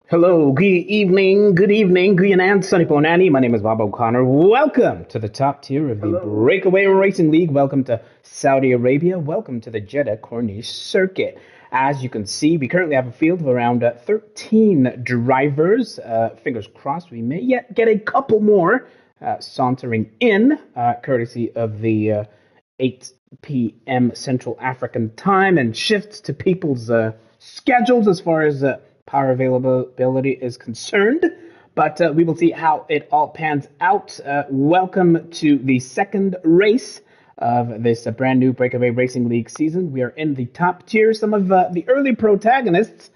Hello, good evening, good and sunny Ponani. My name is Bob O'Connor. Welcome to the top tier of the BrakeAway Racing League. Welcome to Saudi Arabia. Welcome to the Jeddah Corniche Circuit. As you can see, we currently have a field of around 13 drivers. Fingers crossed, we may yet get a couple more sauntering in, courtesy of the 8 p.m. Central African time and shifts to people's schedules as far as power availability is concerned. But we will see how it all pans out. Welcome to the second race of this brand new BrakeAway Racing League season. We are in the top tier. Some of the early protagonists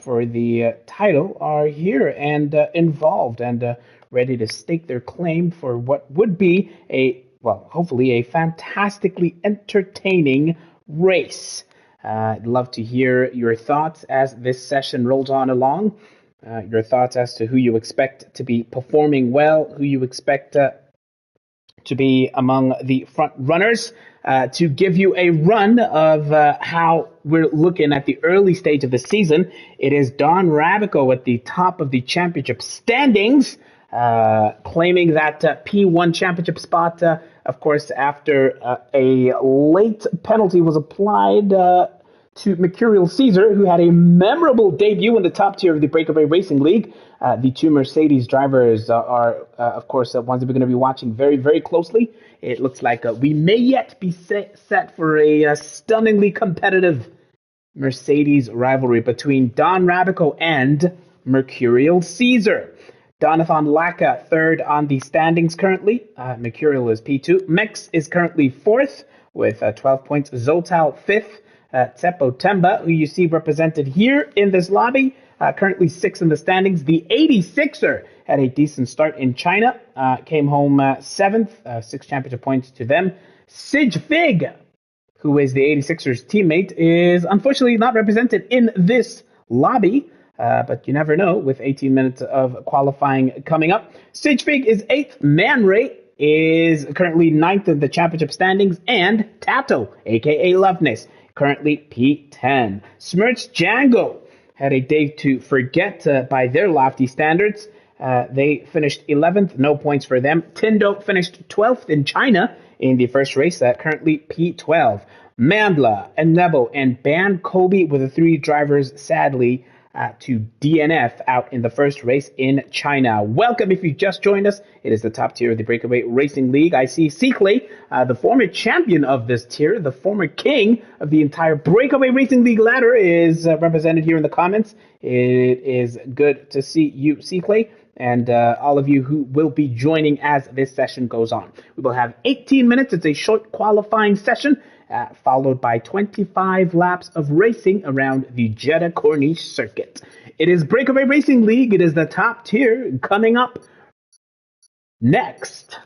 for the title are here and involved and ready to stake their claim for what would be hopefully a fantastically entertaining race. I'd love to hear your thoughts as this session rolls on along. Your thoughts as to who you expect to be performing well, who you expect to be among the front runners. To give you a run of how we're looking at the early stage of the season, it is Don Rabico at the top of the championship standings, claiming that P1 championship spot, of course, after a late penalty was applied to Mercurial Caesar, who had a memorable debut in the top tier of the BrakeAway Racing League. The two Mercedes drivers are, of course, ones that we're going to be watching very, very closely. It looks like we may yet be set for a stunningly competitive Mercedes rivalry between Don Rabico and Mercurial Caesar. Donathan Laka, third on the standings currently. Mercurial is P2. Mex is currently fourth with 12 points. Zotal, fifth. Tsepo Temba, who you see represented here in this lobby, currently sixth in the standings. The 86er had a decent start in China, came home seventh, 6 championship points to them. Sig Fig, who is the 86ers teammate, is unfortunately not represented in this lobby. But you never know with 18 minutes of qualifying coming up. Sig Fig is 8th. Man Ray is currently 9th in the championship standings. And Tato, a.k.a. Loveness, currently P10. Smirch Django had a day to forget by their lofty standards. They finished 11th. No points for them. Tindo finished 12th in China in the first race. Currently P12. Mandla, Nebo, and Ban Kobe were the 3 drivers, sadly, to DNF out in the first race in China. Welcome if you just joined us. It is the top tier of the BrakeAway Racing League. I see Clay, the former champion of this tier, the former king of the entire BrakeAway Racing League ladder, is represented here in the comments. It is good to see you, Clay, and all of you who will be joining as this session goes on. We will have 18 minutes. It's a short qualifying session, followed by 25 laps of racing around the Jeddah Corniche Circuit. It is BrakeAway Racing League. It is the top tier coming up next.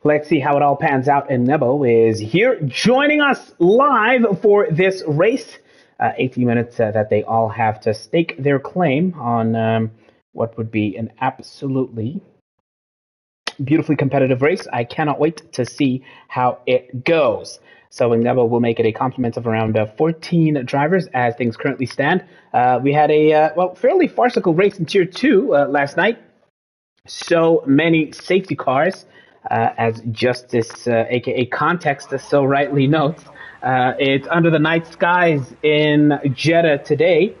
Let's see how it all pans out. And Nebo is here joining us live for this race. 18 minutes that they all have to stake their claim on what would be an absolutely beautifully competitive race. I cannot wait to see how it goes. So Nebo will make it a complement of around 14 drivers as things currently stand. We had a fairly farcical race in Tier 2 last night. So many safety cars. As Justice, a.k.a. Context, so rightly notes, it's under the night skies in Jeddah today,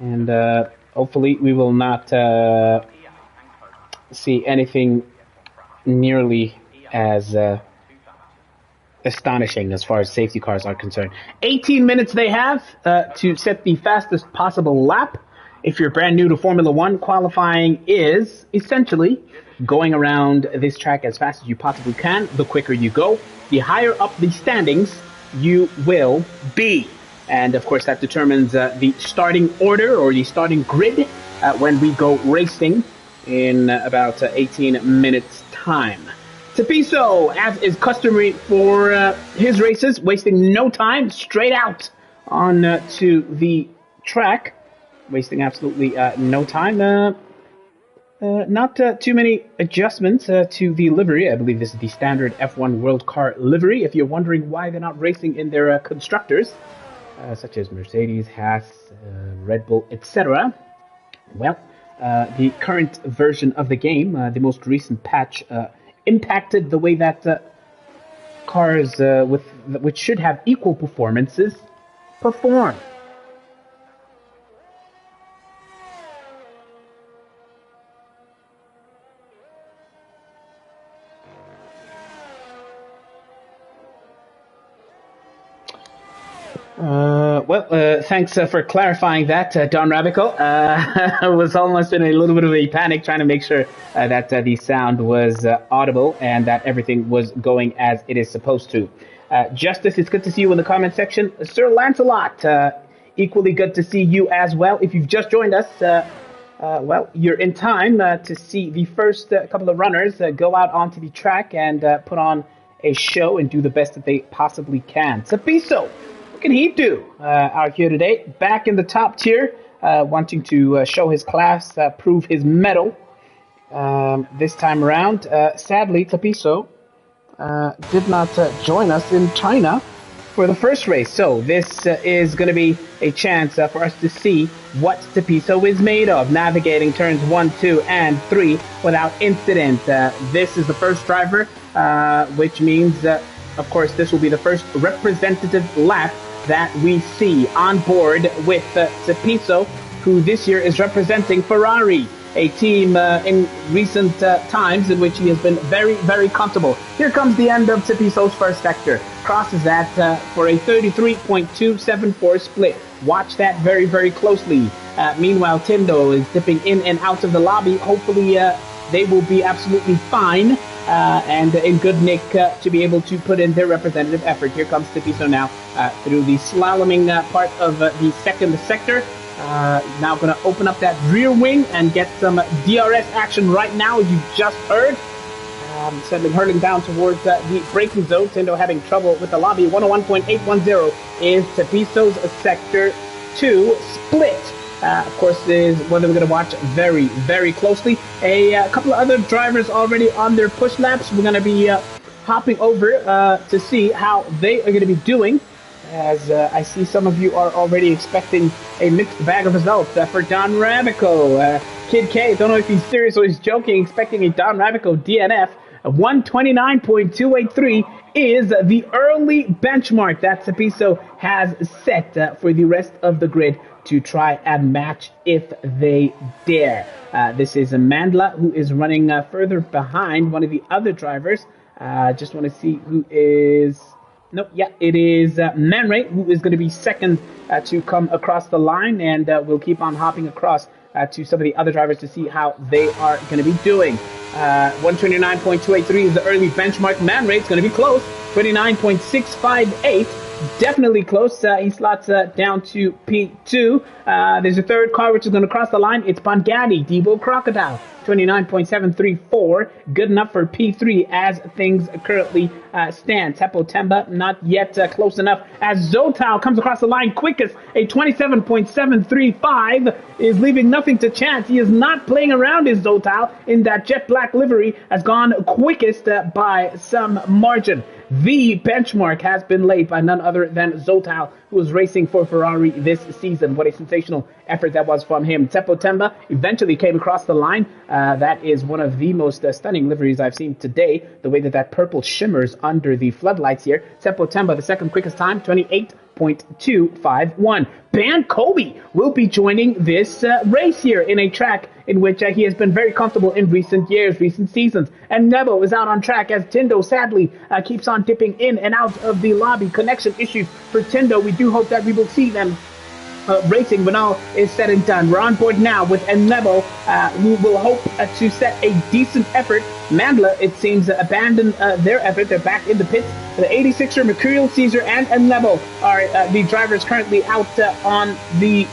and hopefully we will not see anything nearly as astonishing as far as safety cars are concerned. 18 minutes they have to set the fastest possible lap. If you're brand new to Formula One, qualifying is essentially going around this track as fast as you possibly can. The quicker you go, the higher up the standings you will be. And of course, that determines the starting order or the starting grid when we go racing in about 18 minutes time. Tapiso, as is customary for his races, wasting no time, straight out on to the track. Wasting absolutely no time. Not too many adjustments to the livery. I believe this is the standard F1 World Car livery. If you're wondering why they're not racing in their constructors, such as Mercedes, Haas, Red Bull, etc. Well, the current version of the game, the most recent patch, impacted the way that cars which should have equal performances perform. Thanks for clarifying that, Don Rabico. I was almost in a little bit of a panic trying to make sure that the sound was audible and that everything was going as it is supposed to. Justice, it's good to see you in the comment section. Sir Lancelot, equally good to see you as well. If you've just joined us, well, you're in time to see the first couple of runners go out onto the track and put on a show and do the best that they possibly can. Tapiso, what can he do out here today? Back in the top tier, wanting to show his class, prove his mettle this time around. Sadly, Tapiso did not join us in China for the first race. So this is going to be a chance for us to see what Tapiso is made of, navigating turns 1, 2, and 3 without incident. This is the first driver, which means, of course, this will be the first representative lap that we see on board with Tapiso, who this year is representing Ferrari, a team in recent times in which he has been very, very comfortable. Here comes the end of Tapiso's first sector. Crosses that for a 33.274 split. Watch that very, very closely. Meanwhile, Tindo is dipping in and out of the lobby. Hopefully, they will be absolutely fine and in good nick to be able to put in their representative effort. Here comes Tapiso now through the slaloming part of the second sector. Now going to open up that rear wing and get some DRS action right now, as you just heard. Sending hurling down towards the braking zone. Tindo having trouble with the lobby. 101.810 is Tapiso's sector 2 split. Of course, is one that we're going to watch very, very closely. A couple of other drivers already on their push laps. We're going to be hopping over to see how they are going to be doing. As I see some of you are already expecting a mixed bag of results for Don Rabico. Kid K, don't know if he's serious or he's joking, expecting a Don Rabico DNF. 129.283 is the early benchmark that Tapiso has set for the rest of the grid to try and match if they dare. This is Mandla, who is running further behind one of the other drivers. Just want to see who is... Nope, yeah, it is Man Ray, who is going to be second to come across the line, and we'll keep on hopping across to some of the other drivers to see how they are going to be doing. 129.283 is the early benchmark. Man Ray is going to be close. 29.658, definitely close. He slots down to P2. There's a third car which is going to cross the line. It's Bongatti, Debo Crocodile. 29.734, good enough for P3 as things currently stand. Tepo Temba not yet close enough as Zotal comes across the line quickest. A 27.735 is leaving nothing to chance. He is not playing around his Zotal in that jet black livery, has gone quickest by some margin. The benchmark has been laid by none other than Zotal, who was racing for Ferrari this season. What a sensational effort that was from him. Tepo Temba eventually came across the line. That is one of the most stunning liveries I've seen today. The way that purple shimmers under the floodlights here. Tepo Temba, the second quickest time, 28.251. Ban Kobe will be joining this race here in a track in which he has been very comfortable in recent years, recent seasons. And Nebo is out on track as Tindo sadly keeps on dipping in and out of the lobby. Connection issues for Tindo. We do hope that we will see them racing when all is said and done. We're on board now with Nebo, who will hope to set a decent effort. Mandla, it seems, abandoned their effort. They're back in the pits. The 86er, Mercurial Caesar, and Nebo are the drivers currently out on the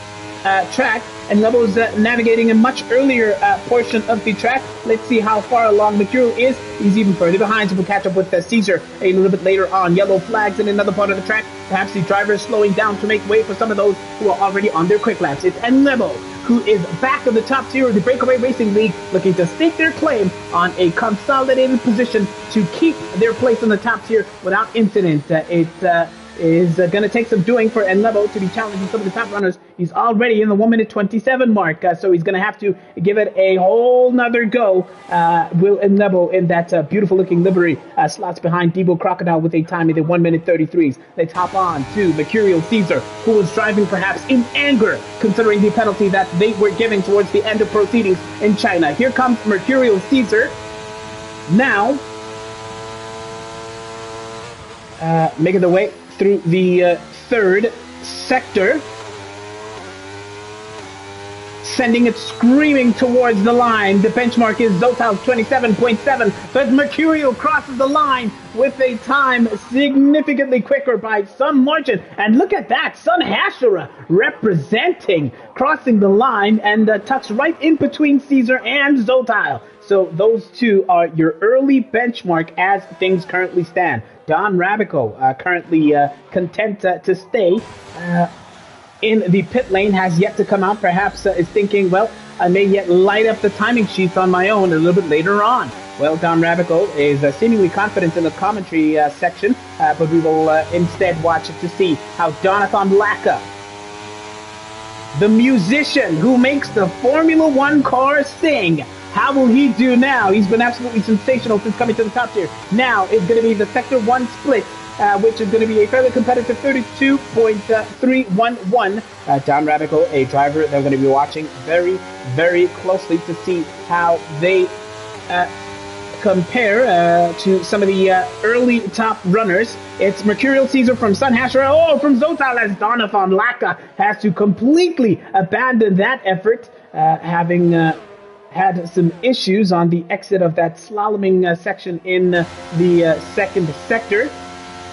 track, and Lebo's navigating a much earlier portion of the track. Let's see how far along Mercurial is. He's even further behind, so we'll catch up with Caesar a little bit later on. Yellow flags in another part of the track. Perhaps the driver is slowing down to make way for some of those who are already on their quick laps. It's Lebo, who is back in the top tier of the BrakeAway Racing League, looking to stake their claim on a consolidated position to keep their place in the top tier without incident. It is going to take some doing for Lebo to be challenging some of the top runners. He's already in the 1 minute 27 mark, so he's going to have to give it a whole nother go. Will Lebo in that beautiful looking livery slots behind Debo Crocodile with a time in the 1 minute 33s. Let's hop on to Mercurial Caesar, who was driving perhaps in anger considering the penalty that they were giving towards the end of proceedings in China. Here comes Mercurial Caesar now, making the way through the third sector, sending it screaming towards the line. The benchmark is Zotal's 27.7, but Mercurial crosses the line with a time significantly quicker by some margin. And look at that, Sun Hashira representing, crossing the line, and tucks right in between Caesar and Zotal. So those two are your early benchmark as things currently stand. Don Rabico, currently content to stay in the pit lane, has yet to come out. Perhaps is thinking, well, I may yet light up the timing sheets on my own a little bit later on. Well, Don Rabico is seemingly confident in the commentary section, but we will instead watch to see how Jonathan Lacka, the musician who makes the Formula One car sing, how will he do now? He's been absolutely sensational since coming to the top tier. Now it's going to be the Sector 1 split, which is going to be a fairly competitive 32.311. Don Rabico, a driver that we're going to be watching very, very closely to see how they compare to some of the early top runners. It's Mercurial Caesar from Sun Hashira, from Zotal, as Jonathan Lacka has to completely abandon that effort, having had some issues on the exit of that slaloming section in the second sector.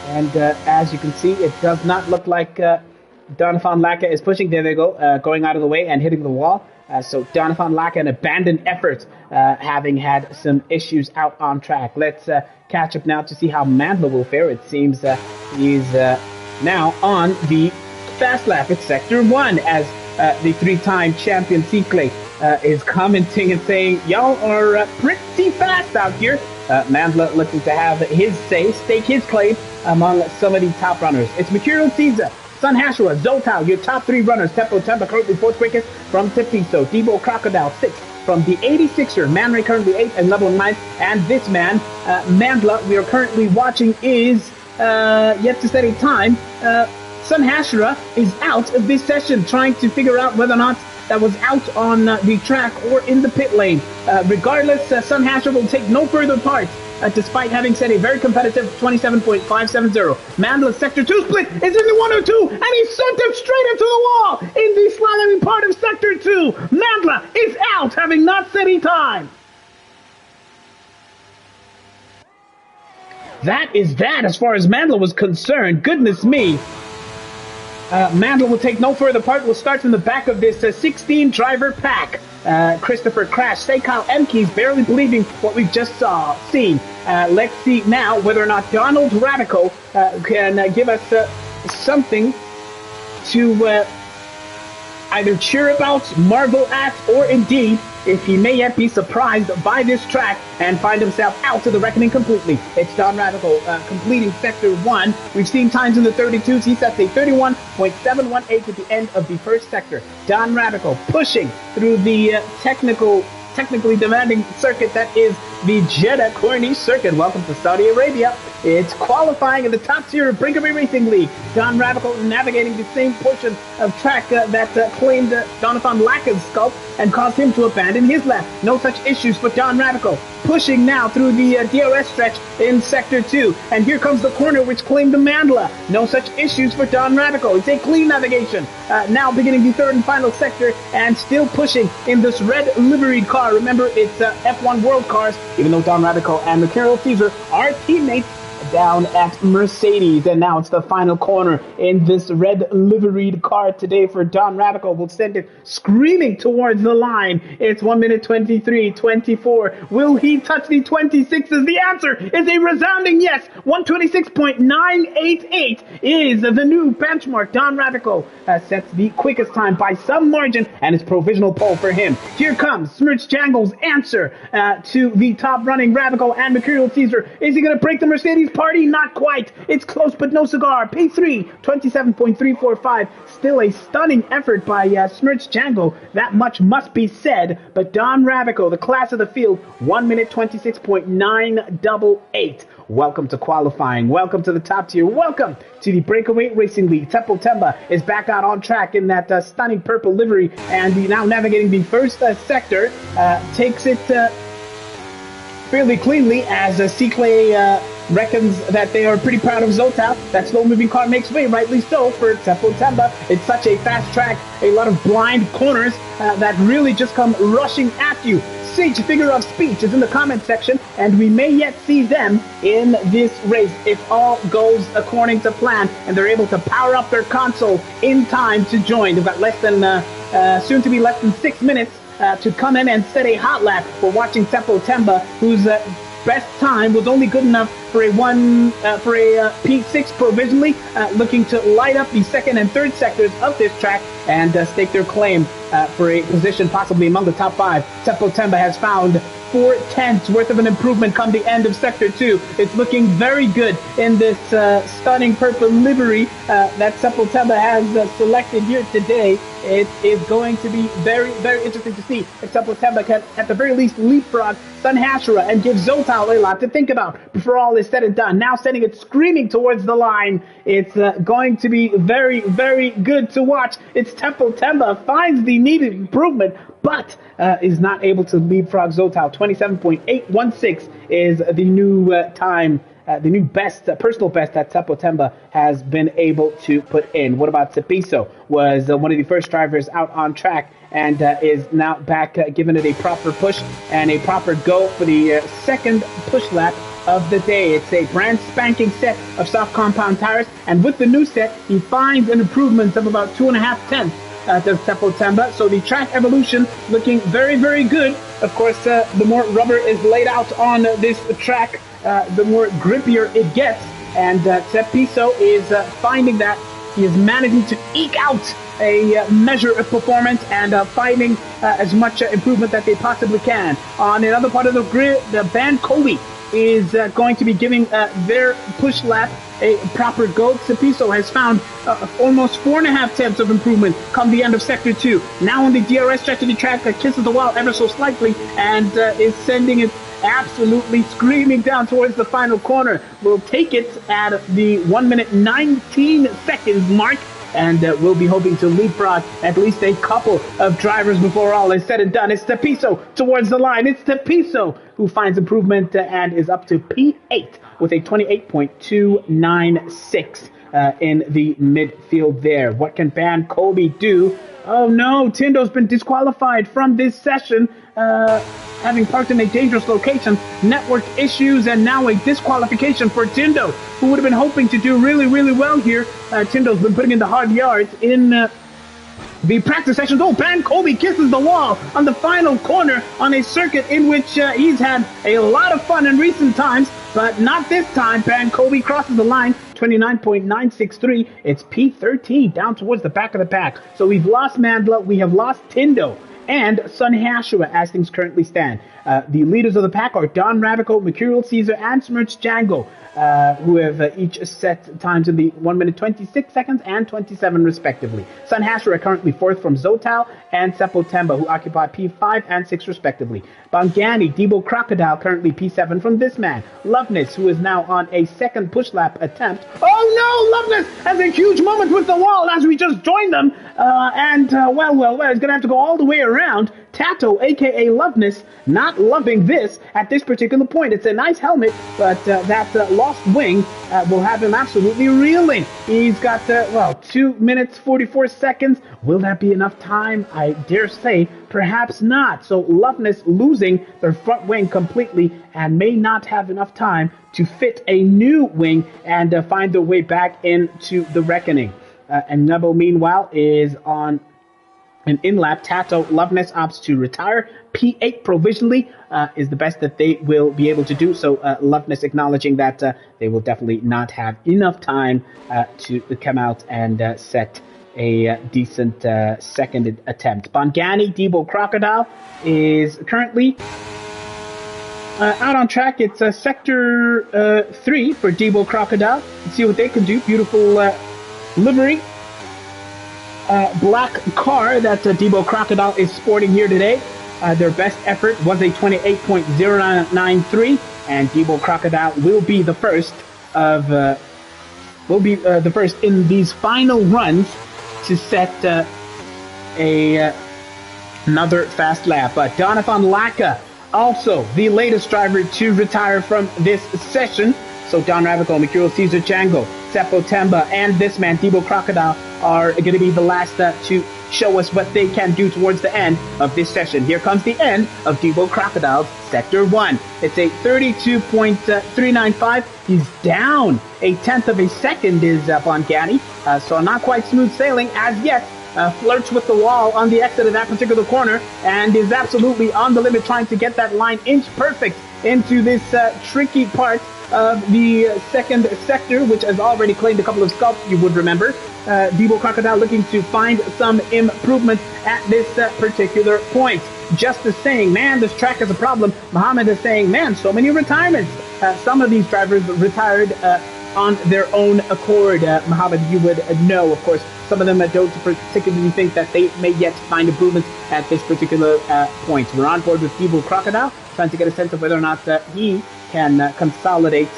And as you can see, it does not look like Jonathan Lacka is pushing. There they go, going out of the way and hitting the wall. So Jonathan Lacka, an abandoned effort, having had some issues out on track. Let's catch up now to see how Mandla will fare. It seems he's now on the fast lap. It's Sector 1 as the three-time champion C-Clay is commenting and saying, y'all are pretty fast out here. Mandla looking to have his say, stake his claim among some of the top runners. It's Mercurial Caesar, Sun Hashira, Zotal, your top three runners. Tempo currently fourth quickest from Tepiso. Debo Crocodile, sixth from the 86er. Man Ray currently eighth and level ninth. And this man, Mandla, we are currently watching is yet to set a time. Sun Hashira is out of this session, trying to figure out whether or not that was out on the track or in the pit lane. Regardless, Sun Hashira will take no further part, despite having set a very competitive 27.570. Mandla's Sector 2 split is in the 102, and he sent him straight into the wall in the slaloming part of Sector 2. Mandla is out, having not set a time. That is that as far as Mandla was concerned. Goodness me. Mandla will take no further part. We'll start from the back of this 16-driver pack. Christopher Crash, Seikal Emke's barely believing what we've just seen. Let's see now whether or not Donald Rabico can give us something to either cheer about, marvel at, or indeed, if he may yet be surprised by this track and find himself out to the reckoning completely. It's Don Rabico completing Sector 1. We've seen times in the 32s. He sets a 31.718 at the end of the first sector. Don Rabico pushing through the technically demanding circuit that is the Jeddah Corniche Circuit. Welcome to Saudi Arabia. It's qualifying in the top tier of BrakeAway Racing League. Don Rabico navigating the same portion of track that claimed Jonathan Lacka's sculpt and caused him to abandon his lap. No such issues for Don Rabico. Pushing now through the DRS stretch in Sector 2. And here comes the corner which claimed the Mandla. No such issues for Don Rabico. It's a clean navigation. Now beginning the third and final sector and still pushing in this red liveried car. Remember, it's F1 World Cars, even though Don Rabico and Mercurial Caesar are teammates down at Mercedes, and now it's the final corner in this red liveried car today for Don Radical. Will send it screaming towards the line. It's 1 minute 23:24. Will he touch the 26s? The answer is a resounding yes. 126.988 is the new benchmark. Don Radical sets the quickest time by some margin, and it's provisional pole for him. Here comes Smirch Jangle's answer to the top running Radical and Mercurial Caesar. Is he going to break the Mercedes party? Not quite. It's close but no cigar. P3, 27.345. Still a stunning effort by Smirch Jangle. That much must be said. But Don Radical, the class of the field, 1 minute 26.988. Welcome to qualifying. Welcome to the top tier. Welcome to the BrakeAway Racing League. Temple Temba is back out on track in that stunning purple livery, and now navigating the first sector, takes it fairly cleanly as C-Clay reckons that they are pretty proud of Zotal. That slow-moving car makes way, rightly so, for Temple Temba. It's such a fast track, a lot of blind corners that really just come rushing at you. Sage figure of speech is in the comment section, and we may yet see them in this race if all goes according to plan and they're able to power up their console in time to join. They've got less than soon to be less than 6 minutes to come in and set a hot lap. We're watching Tempo Temba, whose best time was only good enough for a P6 provisionally, looking to light up the second and third sectors of this track and stake their claim for a position possibly among the top 5. Tempo Temba has found 4/10 worth of an improvement come the end of Sector 2. It's looking very good in this stunning purple livery that Tempo Temba has selected here today. It is going to be very, very interesting to see if Tempo Temba can, at the very least, leapfrog Sun Hashira and give Zotal a lot to think about before all is said and done. Now sending it screaming towards the line. It's going to be very, very good to watch. It's Tempo Temba finds the needed improvement, but is not able to leapfrog Zotal. 27.816 is the new time, the new best, personal best that Tempo Temba has been able to put in. What about Cepiso? Was one of the first drivers out on track and is now back given it a proper push and a proper go for the second push lap of the day. It's a brand spanking set of soft compound tires, and with the new set, he finds an improvement of about 2.5 tenths to Tempo Temba. So the track evolution looking very, very good. Of course, the more rubber is laid out on this track, the more grippier it gets. And Cepiso is finding that he is managing to eke out a measure of performance and finding as much improvement that they possibly can. On another part of the grid, the Van Kobe is going to be giving their push lap a proper go. Cepiso has found almost 4.5 tenths of improvement come the end of Sector 2. Now on the DRS stretch of the track, kisses the wall ever so slightly and is sending it absolutely screaming down towards the final corner. We'll take it at the 1 minute 19 seconds mark, and we'll be hoping to leapfrog at least a couple of drivers before all is said and done. It's Cepiso towards the line. It's Cepiso who finds improvement and is up to P8 with a 28.296 in the midfield there. What can Van Kobe do? Oh no, Tindo's been disqualified from this session, having parked in a dangerous location. Network issues and now a disqualification for Tindo, who would have been hoping to do really, really well here. Tindo's been putting in the hard yards in the practice sessions. Oh, Van Kobe kisses the wall on the final corner on a circuit in which he's had a lot of fun in recent times, but not this time. Van Kobe crosses the line, 29.963. It's P13 down towards the back of the pack. So we've lost Mandla, we have lost Tindo, and Sun Hashira as things currently stand. The leaders of the pack are Don Radical, Mercurial Caesar, and Smirch Django, who have each set times in the 1 minute 26 seconds and 27 respectively. Sun Hashira currently fourth from Zotal and Seppo Temba, who occupy P5 and 6 respectively. Bangani, Debo Crocodile currently P7 from this man. Loveness, who is now on a second push lap attempt. Oh no, Loveness has a huge moment with the wall as we just joined them. Well, he's going to have to go all the way around. Tato, aka Loveness, not loving this at this particular point. It's a nice helmet, but that lost wing will have him absolutely reeling. He's got, 2 minutes, 44 seconds. Will that be enough time? I dare say, perhaps not. So Loveness losing their front wing completely and may not have enough time to fit a new wing and find their way back into the reckoning. And Nebo, meanwhile, is on an in-lap. Tato, Loveness opts to retire. P8 provisionally is the best that they will be able to do. So Loveness acknowledging that they will definitely not have enough time to come out and set a decent second attempt. Bongani, Debo Crocodile is currently out on track. It's sector 3 for Debo Crocodile. Let's see what they can do. Beautiful livery. Black car that Debo Crocodile is sporting here today. Their best effort was a 28.093, and Debo Crocodile will be the first in these final runs to set another fast lap. But Donovan Laka, also the latest driver to retire from this session. So Don Ravico, Mercurial Caesar, Django, Seppo Temba, and this man, Debo Crocodile, are going to be the last to show us what they can do towards the end of this session. Here comes the end of Debo Crocodile's Sector 1. It's a 32.395. He's down a tenth of a second is Bongani. So not quite smooth sailing as yet. Flirts with the wall on the exit of that particular corner and is absolutely on the limit, trying to get that line inch perfect into this tricky part of the second sector, which has already claimed a couple of scalps, you would remember. Debo Crocodile looking to find some improvement at this particular point. Justice saying, man, this track is a problem. Muhammad is saying, man, so many retirements. Some of these drivers retired on their own accord. Muhammad, you would know, of course. Some of them don't particularly think that they may yet find improvements at this particular point. We're on board with Debo Crocodile, trying to get a sense of whether or not he can consolidate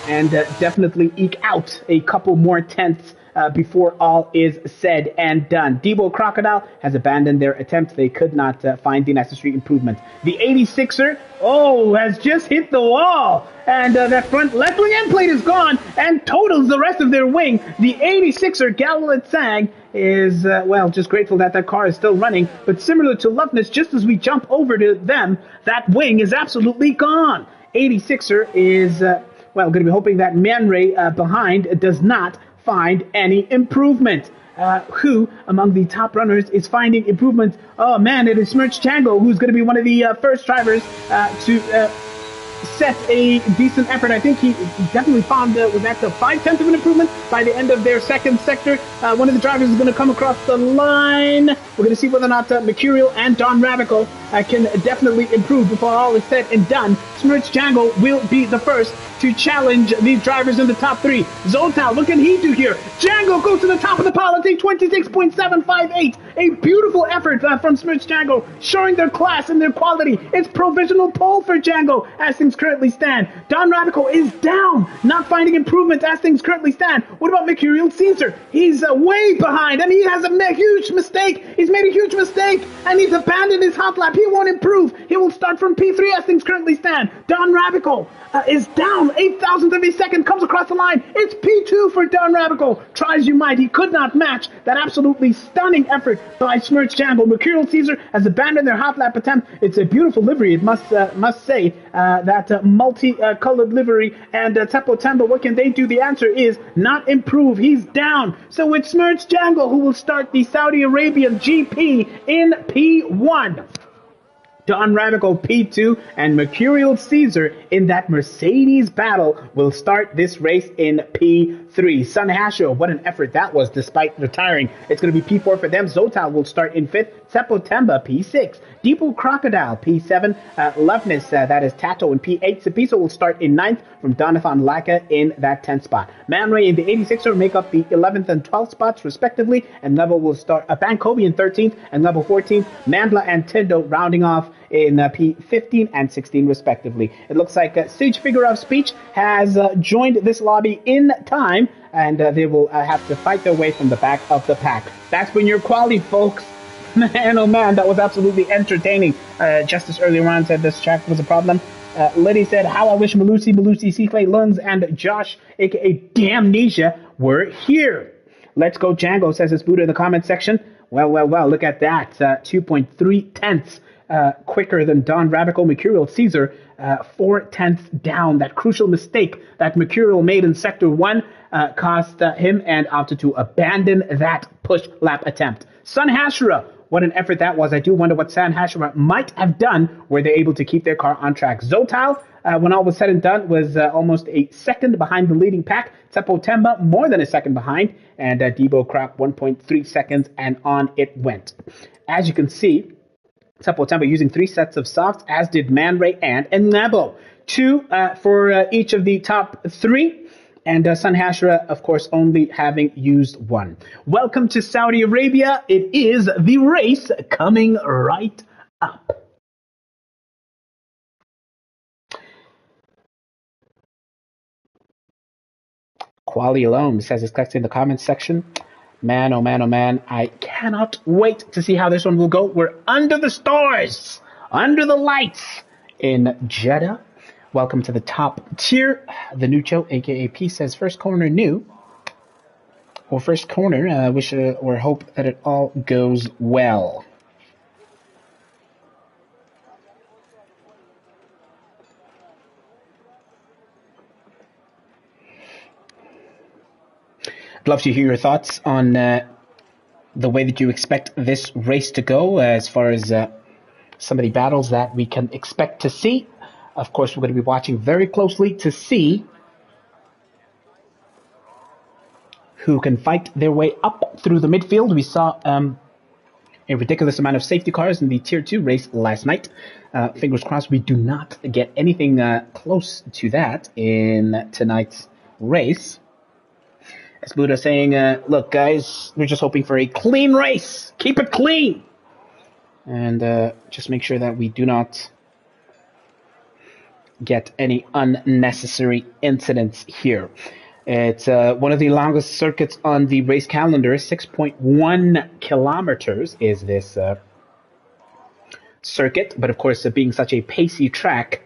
and definitely eke out a couple more tenths before all is said and done. Debo Crocodile has abandoned their attempt. They could not find the necessary improvement. The 86er, has just hit the wall. And that front left wing end plate is gone and totals the rest of their wing. The 86er, Galalet Sang, is, just grateful that that car is still running. But similar to Loveness, just as we jump over to them, that wing is absolutely gone. 86er is, going to be hoping that Man Ray behind does not find any improvement. Who among the top runners is finding improvement? Oh man, it is Smirch Django, who's going to be one of the first drivers to set a decent effort. I think he definitely found was at the 5/10 of an improvement by the end of their second sector. One of the drivers is going to come across the line. We're going to see whether or not Mercurial and Don Ravico can definitely improve before all is said and done. Smirch Django will be the first to challenge these drivers in the top 3. Zoltal, what can he do here? Django goes to the top of the pile at a 26.758. A beautiful effort from Smirch Django, showing their class and their quality. It's provisional pole for Django as things currently stand. Don Ravico is down, not finding improvement as things currently stand. What about Mercurial Caesar? He's way behind and he has a huge mistake. He's made a huge mistake and he's abandoned his hot lap. He won't improve. He will start from P3 as things currently stand. Don Ravico is down 8,000th of a second, comes across the line. It's P2 for Don Ravico. Try as you might, he could not match that absolutely stunning effort by Smirch Django. Mercurial Caesar has abandoned their hot lap attempt. It's a beautiful livery, it must say. That multi-colored livery. And Tepo Temba, what can they do? The answer is not improve. He's down. So it's Smirch Django who will start the Saudi Arabian GP in P1. Don Ravico P2 and Mercurial Caesar in that Mercedes battle will start this race in P3. Sun Hasho, what an effort that was despite retiring. It's going to be P4 for them. Zotal will start in 5th. Seppo Temba P6. Debo Crocodile P7. Loveness, that is Tato in P8. Sapiso will start in 9th from Donovan Laka in that 10th spot. Man Ray in the 86er make up the 11th and 12th spots respectively, and Level will start Bankobi in 13th and Level 14th. Mandla and Tindo rounding off in P15 and 16 respectively. It looks like Sage Figure of Speech has joined this lobby in time, and they will have to fight their way from the back of the pack. That's been your quality, folks. Man, oh man, that was absolutely entertaining. Justice earlier on said this track was a problem. Liddy said, how I wish Malusi, C-Clay, Luns, and Josh, aka Damnesia, were here. Let's go Django, says his Buddha in the comment section. Well, look at that. 2.3 tenths quicker than Don Rabico, Mercurial Caesar, 4 tenths down. That crucial mistake that Mercurial made in Sector 1 caused him and Alta to abandon that push lap attempt. Sun Hashira, what an effort that was. I do wonder what Sun Hashira might have done were they able to keep their car on track. Zotal, when all was said and done, was almost a second behind the leading pack. Tsepo Temba, more than a second behind. And Debo Croc, 1.3 seconds, and on it went. As you can see, Tsepo Temba using 3 sets of softs, as did Man Ray and Nabo. 2 for each of the top 3. And Sun Hashira, of course, only having used 1. Welcome to Saudi Arabia. It is the race coming right up. Quali Alone says it's collected in the comments section. Man, oh man, oh man. I cannot wait to see how this one will go. We're under the stars, under the lights in Jeddah. Welcome to the top tier. The Nucho, aka P, says first corner new. Or first corner, wish or hope that it all goes well. I'd love to hear your thoughts on the way that you expect this race to go as far as some of the battles that we can expect to see. Of course, we're going to be watching very closely to see who can fight their way up through the midfield. We saw a ridiculous amount of safety cars in the Tier 2 race last night. Fingers crossed we do not get anything close to that in tonight's race. As Buddha saying, look, guys, we're just hoping for a clean race. Keep it clean. And just make sure that we do not get any unnecessary incidents here. It's one of the longest circuits on the race calendar. 6.1 kilometers is this circuit. But of course, being such a pacey track,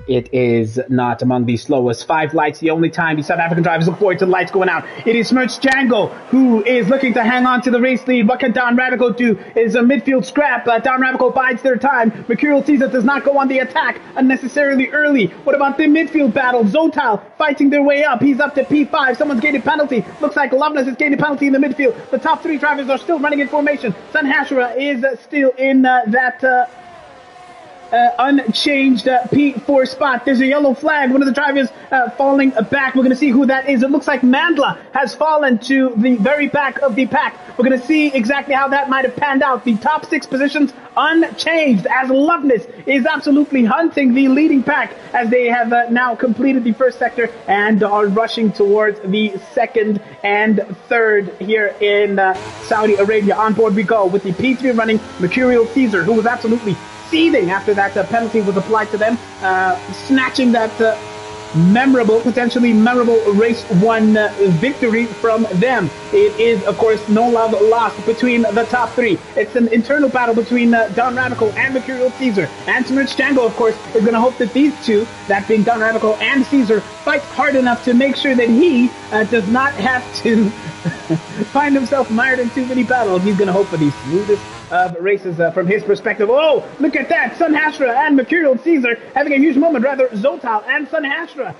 it is not among the slowest. 5 lights, the only time the South African drivers look forward to the lights going out. It is Smirch Django who is looking to hang on to the race lead. What can Don Radico do? Is a midfield scrap. Don Radico bides their time. Mercurial Caesar does not go on the attack unnecessarily early. What about the midfield battle? Zotal fighting their way up. He's up to P5. Someone's gained penalty. Looks like Loveness is gaining penalty in the midfield. The top 3 drivers are still running in formation. Sun Hashira is still in that unchanged P4 spot. There's a yellow flag. One of the drivers falling back. We're going to see who that is. It looks like Mandla has fallen to the very back of the pack. We're going to see exactly how that might have panned out. The top 6 positions unchanged as Loveness is absolutely hunting the leading pack as they have now completed the first sector and are rushing towards the second and third here in Saudi Arabia. On board we go with the P3 running Mercurial Caesar, who was absolutely seething after that penalty was applied to them, snatching that potentially memorable race 1 victory from them. It is, of course, no love lost between the top 3. It's an internal battle between Don Radical and Mercurial Caesar. And Smirch Django, of course, is going to hope that these two, that being Don Radical and Caesar, fight hard enough to make sure that he does not have to find himself mired in too many battles. He's going to hope for the smoothest of races from his perspective. Oh, look at that. Sun Hashira and Mercurial Caesar having a huge moment. Rather, Zotal and Sun Hashira.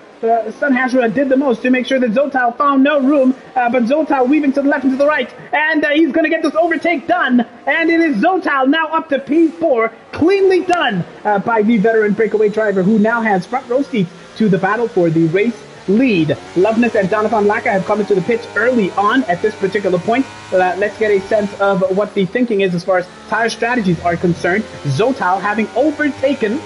Sun Hashira did the most to make sure that Zotal found no room, but Zotal weaving to the left and to the right, and he's going to get this overtake done, and it is Zotal now up to P4, cleanly done by the veteran breakaway driver who now has front row seats to the battle for the race lead. Loveness and Jonathan Laka have come into the pitch early on at this particular point. Let's get a sense of what the thinking is as far as tire strategies are concerned. Zotal, having overtaken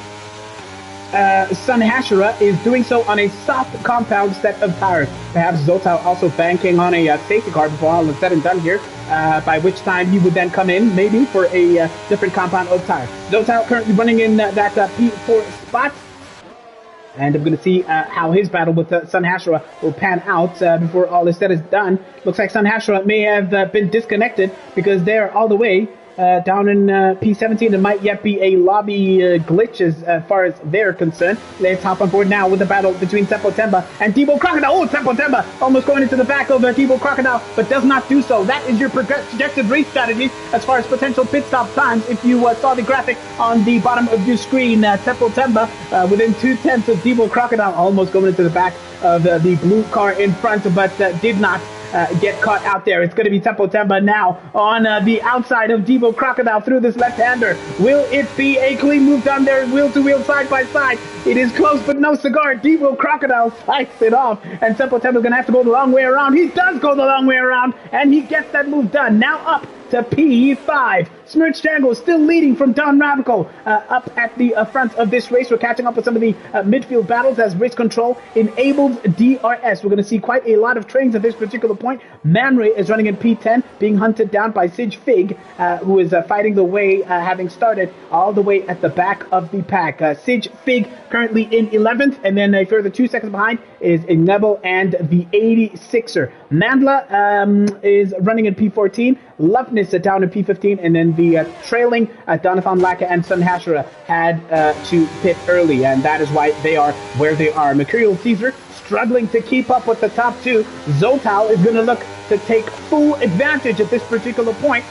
Sun Hashira, is doing so on a soft compound set of tires. Perhaps Zotal also banking on a safety car before all is said and done here, by which time he would then come in maybe for a different compound of tires. Zotal currently running in that P4 spot. And I'm going to see how his battle with Sun Hashira will pan out before all is said is done. Looks like Sun Hashira may have been disconnected because they're all the way down in P17. It might yet be a lobby glitch as far as they're concerned. Let's hop on board now with the battle between Tempo Temba and Debo Crocodile. Oh, Tempo Temba almost going into the back of Debo Crocodile, but does not do so. That is your projected race strategy as far as potential pit stop times. If you saw the graphic on the bottom of your screen, Tempo Temba within 2/10 of Debo Crocodile, almost going into the back of the blue car in front, but did not get caught out there. It's going to be Tempo Temba now on the outside of Debo Crocodile through this left-hander. Will it be a clean move down there, wheel-to-wheel, side-by-side? It is close, but no cigar. Debo Crocodile fights it off, and Tempo Temba is going to have to go the long way around. He does go the long way around, and he gets that move done. Now up to P5. Smirch Django still leading from Don Ravico up at the front of this race. We're catching up with some of the midfield battles as race control enabled DRS. We're going to see quite a lot of trains at this particular point. Man Ray is running in P10, being hunted down by Sige Fig, who is fighting the way, having started all the way at the back of the pack. Sige Fig currently in 11th, and then a further 2 seconds behind is Nebel and the 86er. Mandla is running in P14, Loveness down in P15, and then the trailing Donathan Laka and Sun Hashira had to pit early, and that is why they are where they are. Mercurial Caesar struggling to keep up with the top two. Zotal is going to look to take full advantage at this particular point.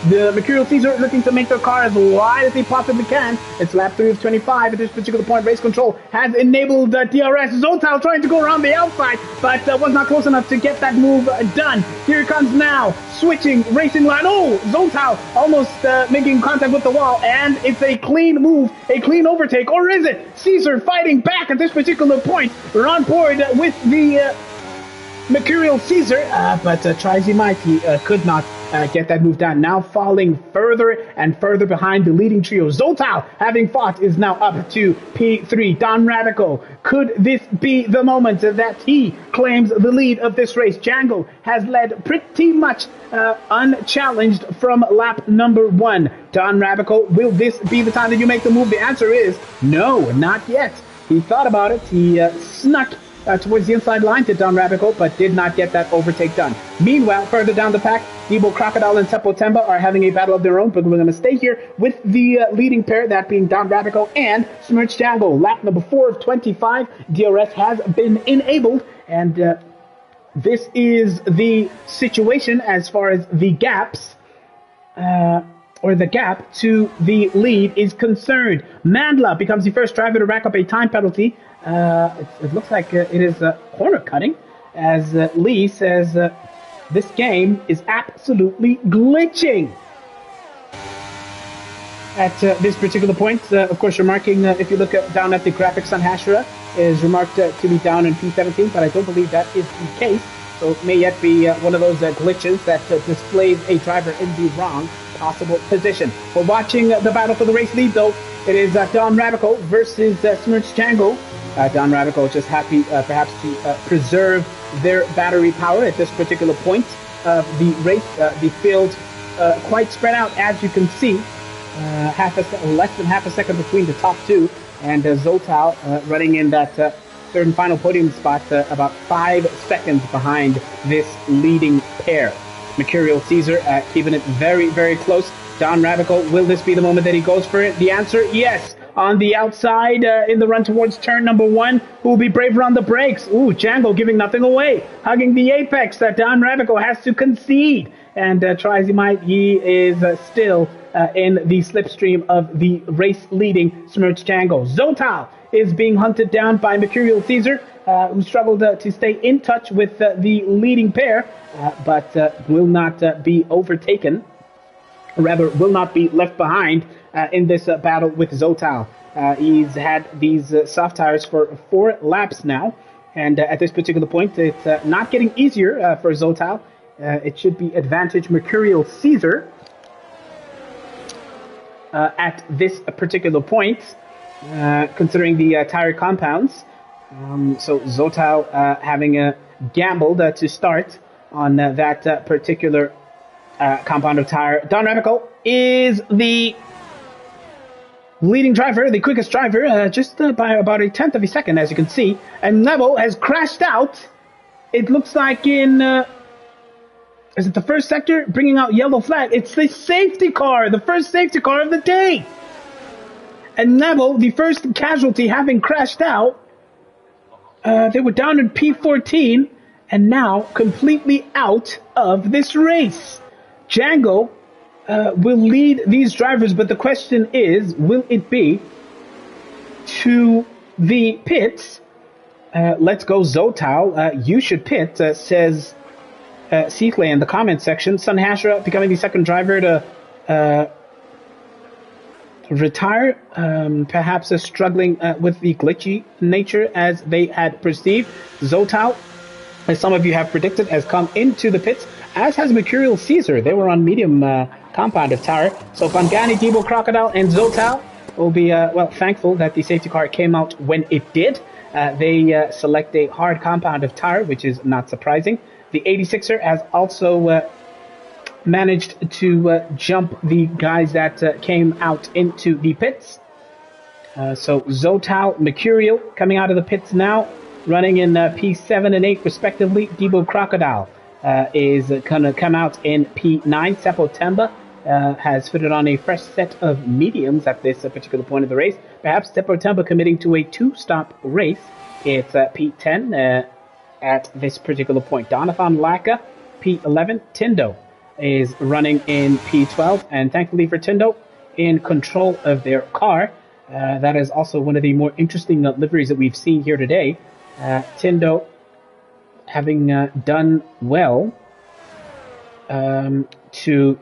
The Mercurial Caesar looking to make their car as wide as they possibly can. It's lap 3 of 25 at this particular point. Race control has enabled DRS. Zotal trying to go around the outside, but was not close enough to get that move done. Here it comes now, switching racing line. Oh, Zotal almost making contact with the wall, and it's a clean move, a clean overtake, or is it? Caesar fighting back at this particular point. We're on board with the Mercurial Caesar, but try as he might, he could not get that move done. Now falling further and further behind the leading trio. Zotal, having fought, is now up to P3. Don Radical, could this be the moment that he claims the lead of this race? Django has led pretty much unchallenged from lap number 1. Don Radical, will this be the time that you make the move? The answer is no, not yet. He thought about it. He snuck towards the inside line to Don Rabico, but did not get that overtake done. Meanwhile, further down the pack, Debo Crocodile and Tempo Temba are having a battle of their own, but we're going to stay here with the leading pair, that being Don Rabico and Smirch Django. Lap number 4 of 25, DRS has been enabled, and this is the situation as far as the gaps, or the gap to the lead is concerned. Mandla becomes the first driver to rack up a time penalty. It looks like it is corner cutting, as Lee says this game is absolutely glitching. At this particular point, of course, remarking, if you look down at the graphics on Hashira, is remarked to be down in P17, but I don't believe that is the case. So it may yet be one of those glitches that displays a driver in the wrong possible position. We're watching the battle for the race lead, though. It is Don Radical versus Smirch Django. Don Radical just happy perhaps to preserve their battery power at this particular point of the race. The field quite spread out, as you can see. Less than half a second between the top two, and Zotal running in that third and final podium spot about 5 seconds behind this leading pair. Mercurial Caesar keeping it very, very close. Don Radical, will this be the moment that he goes for it? The answer, yes. On the outside, in the run towards turn number 1, who will be braver on the brakes? Ooh, Django giving nothing away. Hugging the apex that Don Radical has to concede. And try as he might, he is still in the slipstream of the race-leading Smirch Django. Zotal is being hunted down by Mercurial Caesar, who struggled to stay in touch with the leading pair, but will not be overtaken. Rather, will not be left behind in this battle with Zotal. He's had these soft tires for 4 laps now, and at this particular point, it's not getting easier for Zotal. It should be advantage Mercurial Caesar at this particular point, considering the tire compounds. So Zotal having gambled to start on that particular compound of tire. Don Radical is the leading driver, the quickest driver, just by about a tenth of a second, as you can see. And Neville has crashed out. It looks like in, is it the first sector? Bringing out yellow flag. It's the safety car, the first safety car of the day. And Neville, the first casualty, having crashed out. They were down in P14 and now completely out of this race. Django will lead these drivers, but the question is, will it be to the pits? Let's go Zotal. You should pit, says Seathley in the comment section. Sun Hashra becoming the second driver to retire, perhaps struggling with the glitchy nature as they had perceived. Zotal, as some of you have predicted, has come into the pits, as has Mercurial Caesar. They were on medium compound of tire. So Fangani, Debo Crocodile, and Zotal will be, well, thankful that the safety car came out when it did. They select a hard compound of tire, which is not surprising. The 86er has also managed to jump the guys that came out into the pits. So Zotal, Mercurial coming out of the pits now, running in P7 and 8 respectively. Debo Crocodile is going to come out in P9. Seppo Temba has fitted on a fresh set of mediums at this particular point of the race. Perhaps Seppo Temba committing to a two-stop race. It's P10 at this particular point. Donovan Laka, P11. Tindo is running in P12, and thankfully for Tindo, in control of their car. That is also one of the more interesting liveries that we've seen here today. Tindo having done well to,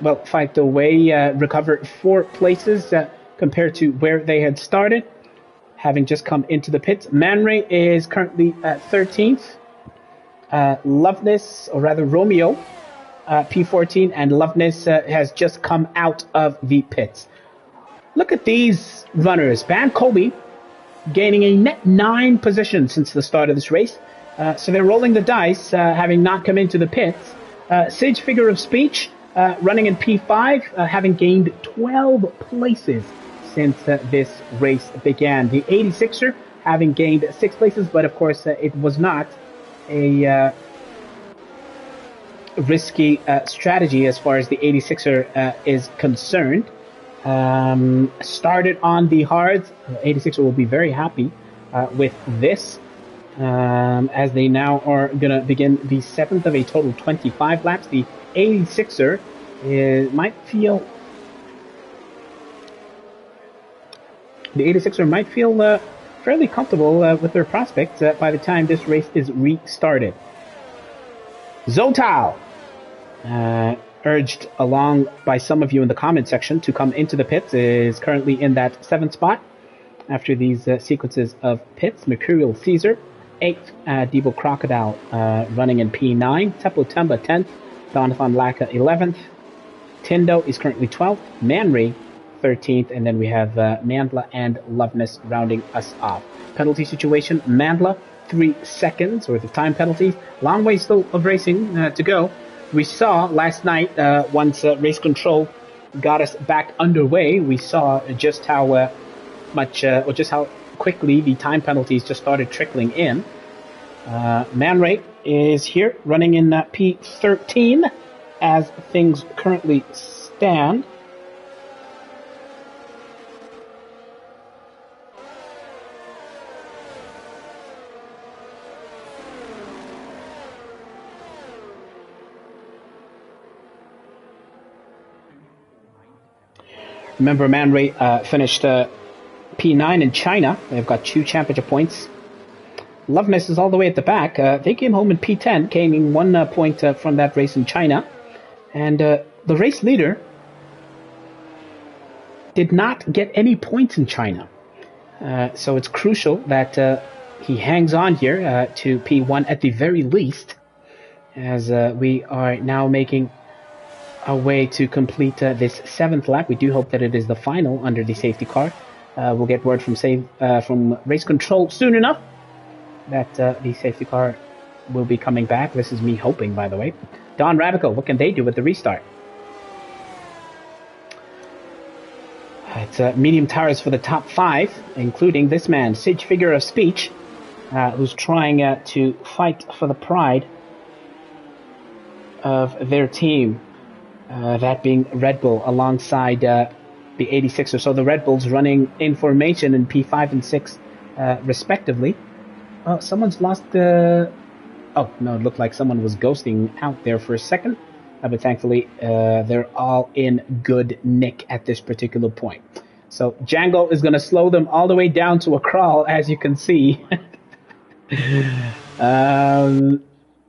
well, fight the way, recover 4 places compared to where they had started, having just come into the pits. Man Ray is currently at 13th. Loveness, or rather Romeo, P14, and Loveness has just come out of the pits. Look at these runners. Van Colby gaining a net 9 positions since the start of this race. So they're rolling the dice, having not come into the pits. Sage Figure of Speech running in P5, having gained 12 places since this race began. The 86er having gained 6 places, but of course it was not a risky strategy as far as the 86er is concerned. Started on the hards. 86er will be very happy with this, as they now are going to begin the 7th of a total 25 laps. The 86er might feel fairly comfortable with their prospects by the time this race is restarted. Zotal, urged along by some of you in the comment section to come into the pits, is currently in that 7th spot after these sequences of pits. Mercurial Caesar, 8th. Debo Crocodile running in P9. Tepo Temba, 10th. Donovan Laka, 11th. Tindo is currently 12th. Manry, 13th. And then we have Mandla and Loveness rounding us off. Penalty situation, Mandla, 3 seconds worth of time penalties. Long way still of racing to go. We saw last night, once race control got us back underway, we saw just how just how quickly the time penalties just started trickling in. Man Ray is here, running in P13 as things currently stand. Remember, Man Ray finished P9 in China. They've got 2 championship points. Loveness is all the way at the back. They came home in P10, gaining 1 point from that race in China. And the race leader did not get any points in China. So it's crucial that he hangs on here to P1 at the very least, as we are now making a way to complete this 7th lap. We do hope that it is the final under the safety car. We'll get word from race control soon enough that the safety car will be coming back. This is me hoping, by the way. Don Radical, what can they do with the restart? It's medium tires for the top 5, including this man, Sage Figure of Speech, who's trying to fight for the pride of their team, that being Red Bull, alongside the 86er. So the Red Bulls running in formation in P5 and 6, respectively. Oh, someone's lost the... Oh, no, it looked like someone was ghosting out there for a second. But thankfully, they're all in good nick at this particular point. So Django is going to slow them all the way down to a crawl, as you can see.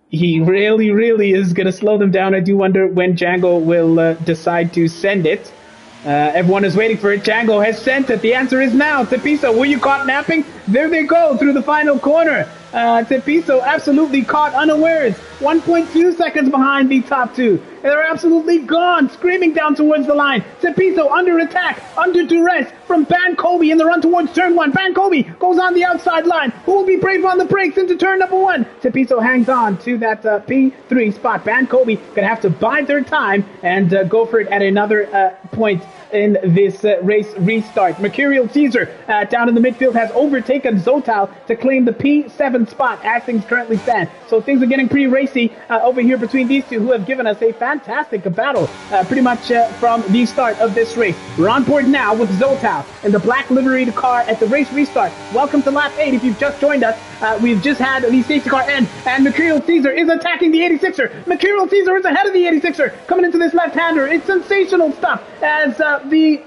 He really is going to slow them down. I do wonder when Django will decide to send it. Everyone is waiting for it. Django has sent it. The answer is now. Tepiso, were you caught napping? There they go through the final corner. Tepiso absolutely caught unawares. 1.2 seconds behind the top 2. They're absolutely gone, screaming down towards the line. Tepiso under attack, under duress from Bankobi in the run towards turn 1. Bankobi goes on the outside line. Who will be brave on the brakes into turn number 1? Tepiso hangs on to that P3 spot. Bankobi gonna have to bide their time and go for it at another point in this race restart. Mercurial Caesar down in the midfield has overtaken Zotal to claim the P7 spot as things currently stand. So things are getting pretty racy over here between these two, who have given us a fantastic battle pretty much from the start of this race. We're on board now with Zotal in the black liveried car at the race restart. Welcome to lap 8 if you've just joined us. We've just had the safety car end, and Mercurial Caesar is attacking the 86er. Mercurial Caesar is ahead of the 86er coming into this left-hander. It's sensational stuff as the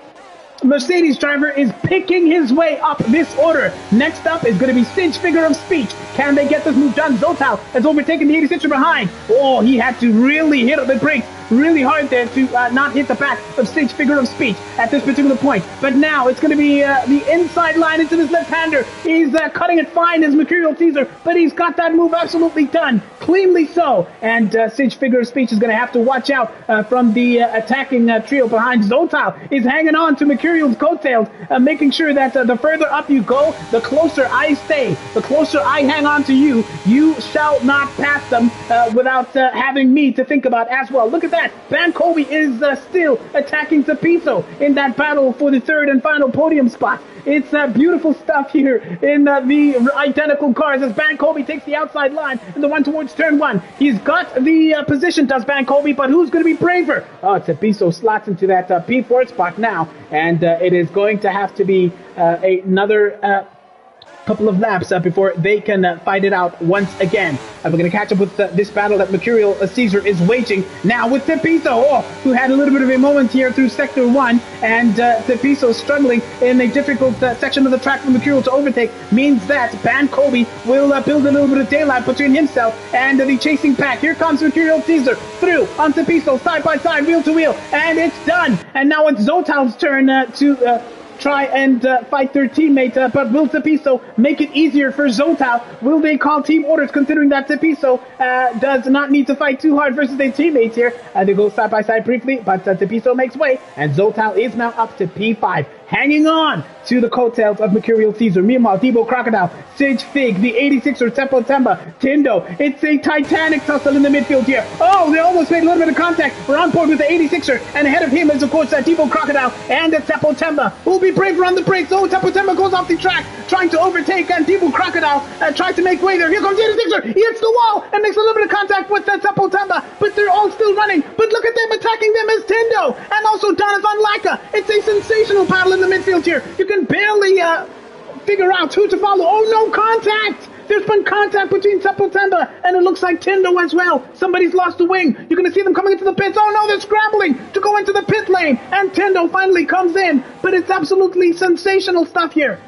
Mercedes driver is picking his way up this order. Next up is going to be Sage Figure of Speech. Can they get this move done? Zotal has overtaken the 86er behind. Oh, he had to really hit the brakes really hard there to not hit the back of Sage Figure of Speech at this particular point. But now it's going to be the inside line into this left-hander. He's cutting it fine as Mercurial Caesar, but he's got that move absolutely done, cleanly so. And Sage Figure of Speech is going to have to watch out from the attacking trio behind. Zotal is hanging on to Mercurial's coattails, making sure that the further up you go, the closer I stay, the closer I hang on to you. You shall not pass them without having me to think about as well. Look at that. Bankobi is still attacking Tepiso in that battle for the third and final podium spot. It's beautiful stuff here in the identical cars as Bankobi takes the outside line and the one towards turn 1. He's got the position, does Bankobi, but who's going to be braver? Oh, Tepiso slots into that P4 spot now, and it is going to have to be another couple of laps before they can fight it out once again. We're going to catch up with this battle that Mercurial Caesar is waging now with Tepiso, who had a little bit of a moment here through Sector 1, and Tepiso struggling in a difficult section of the track for Mercurial to overtake, means that Bankobi will build a little bit of daylight between himself and the chasing pack. Here comes Mercurial Caesar through on Tepiso, side by side, wheel to wheel, and it's done. And now it's Zotal's turn to try and fight their teammate, but will Tepiso make it easier for Zotal? Will they call team orders, considering that Tepiso does not need to fight too hard versus their teammates here? They go side by side briefly, but Tepiso makes way, and Zotal is now up to P5, hanging on to the coattails of Mercurial Caesar. Meanwhile, Debo Crocodile, Sage Fig, the 86er, Tempo Temba, Tindo. It's a titanic tussle in the midfield here. Oh, they almost made a little bit of contact. We're on board with the 86er, and ahead of him is, of course, Debo Crocodile and Tempo Temba, who will be braver on the brakes. Oh, Tempo Temba goes off the track, trying to overtake, and Debo Crocodile tries to make way there. Here comes the 86er. He hits the wall and makes a little bit of contact with Tempo Temba, but they're all still running. But look at them attacking them as Tindo and also Donovan Laka. It's a sensational battle in the midfield here. You can barely figure out who to follow. Oh, no contact! There's been contact between Tempo Temba and it looks like Tindo as well. Somebody's lost a wing. You're going to see them coming into the pits. Oh no, they're scrambling to go into the pit lane. And Tindo finally comes in. But it's absolutely sensational stuff here.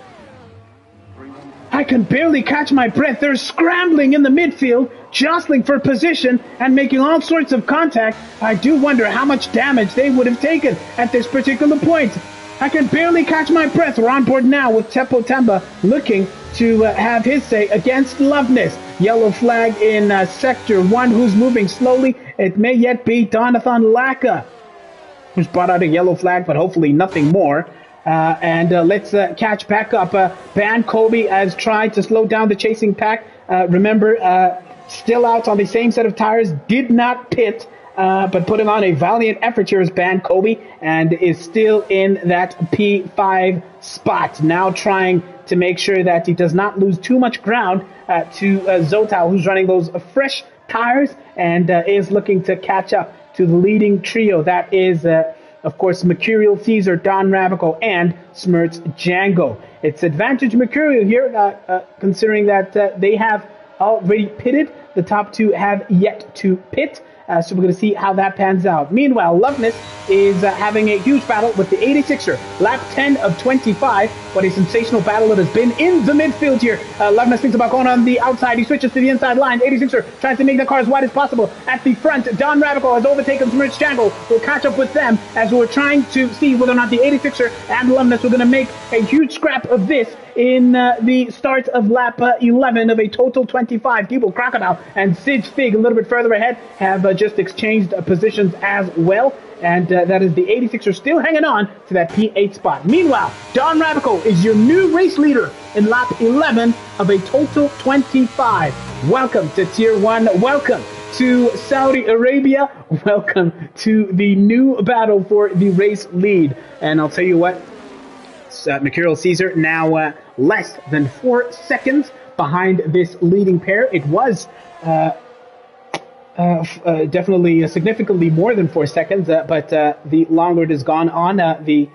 I can barely catch my breath. They're scrambling in the midfield, jostling for position and making all sorts of contact. I do wonder how much damage they would have taken at this particular point. I can barely catch my breath. We're on board now with Tempo Temba looking to have his say against Loveness. Yellow flag in Sector 1. Who's moving slowly? It may yet be Donathan Laka, who's brought out a yellow flag, but hopefully nothing more. Let's catch back up. Bankobi has tried to slow down the chasing pack. Remember, still out on the same set of tires, did not pit but putting on a valiant effort here is Ban Kobe and is still in that P5 spot. Now trying to make sure that he does not lose too much ground to Zotal, who's running those fresh tires and is looking to catch up to the leading trio. That is, of course, Mercurial Caesar, Don Ravico, and Smirts Django. It's advantage Mercurial here, considering that they have already pitted. The top two have yet to pit. So we're going to see how that pans out. Meanwhile, Loveness is having a huge battle with the 86er. Lap 10 of 25. What a sensational battle it has been in the midfield here. Loveness thinks about going on the outside. He switches to the inside line. 86er tries to make the car as wide as possible. At the front, Don Ravico has overtaken Smirch Jangle. We'll catch up with them as we're trying to see whether or not the 86er and Loveness are going to make a huge scrap of this in the start of lap 11 of a total 25. Debo Crocodile and Sid Fig a little bit further ahead have just exchanged positions as well. And that is the 86er still hanging on to that P8 spot. Meanwhile, Don Ravico is your new race leader in lap 11 of a total 25. Welcome to Tier 1. Welcome to Saudi Arabia. Welcome to the new battle for the race lead. And I'll tell you what, Mercurial Caesar now less than 4 seconds behind this leading pair. It was definitely significantly more than 4 seconds, but the longer it has gone on, the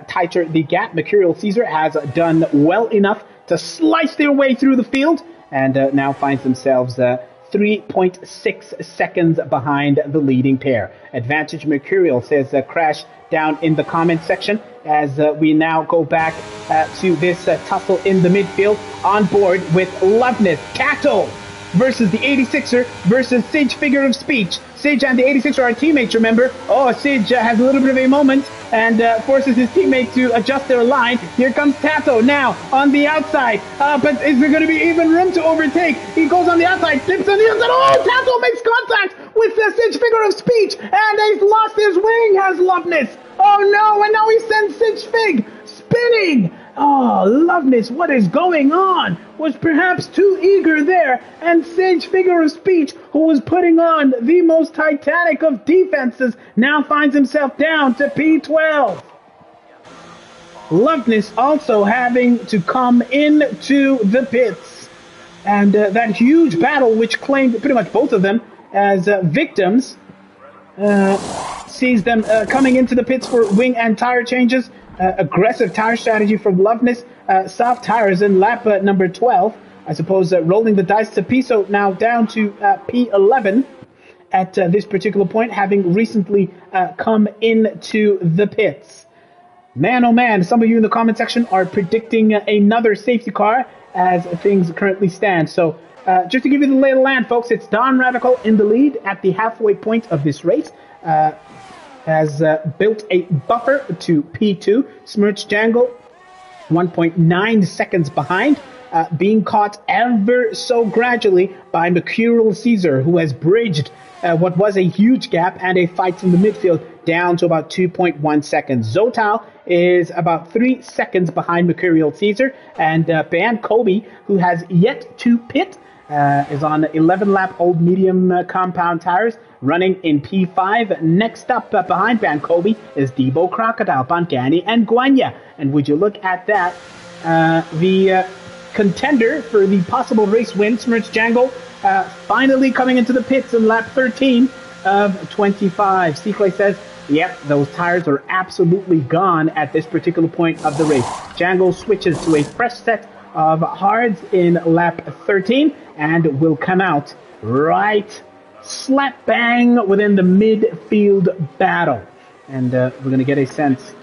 tighter the gap. Mercurial Caesar has done well enough to slice their way through the field and now finds themselves 3.6 seconds behind the leading pair. Advantage Mercurial, says Crash down in the comment section, as we now go back to this tussle in the midfield on board with Loveness. Cato versus the 86er versus Sige, figure of speech. Sige and the 86er are teammates, remember? Oh, Sige has a little bit of a moment and forces his teammate to adjust their line. Here comes Tato now on the outside. But is there going to be even room to overtake? He goes on the outside, flips on the inside. Oh, Tato makes contact with the Sige, figure of speech. And he's lost his wing, has Loveness. Oh no, and now he sends Sige Fig spinning. Oh, Loveness, what is going on? Was perhaps too eager there, and Sige, figure of speech, who was putting on the most titanic of defenses, now finds himself down to P12. Loveness also having to come into the pits. And that huge battle, which claimed pretty much both of them as victims, sees them coming into the pits for wing and tire changes. Aggressive tire strategy from Loveness. Soft tires in lap number 12. I suppose rolling the dice to Piso now down to P11 at this particular point, having recently come into the pits. Man, oh man, some of you in the comment section are predicting another safety car as things currently stand. So just to give you the lay of the land, folks, it's Don Ravico in the lead at the halfway point of this race. Has built a buffer to P2. Smirch Jangle 1.9 seconds behind, being caught ever so gradually by Mercurial Caesar, who has bridged what was a huge gap and a fight in the midfield down to about 2.1 seconds. Zotal is about 3 seconds behind Mercurial Caesar, and Ban Kobe, who has yet to pit, is on 11-lap old medium compound tires, running in P5. Next up behind Ban Kobe is Debo Crocodile, Bangani, and Guanya. And would you look at that, the contender for the possible race win, Smirch Jangle, finally coming into the pits in lap 13 of 25. Seaclay says, yep, those tires are absolutely gone at this particular point of the race. Jangle switches to a fresh set of hards in lap 13 and will come out right slap bang within the midfield battle. And we're going to get a sense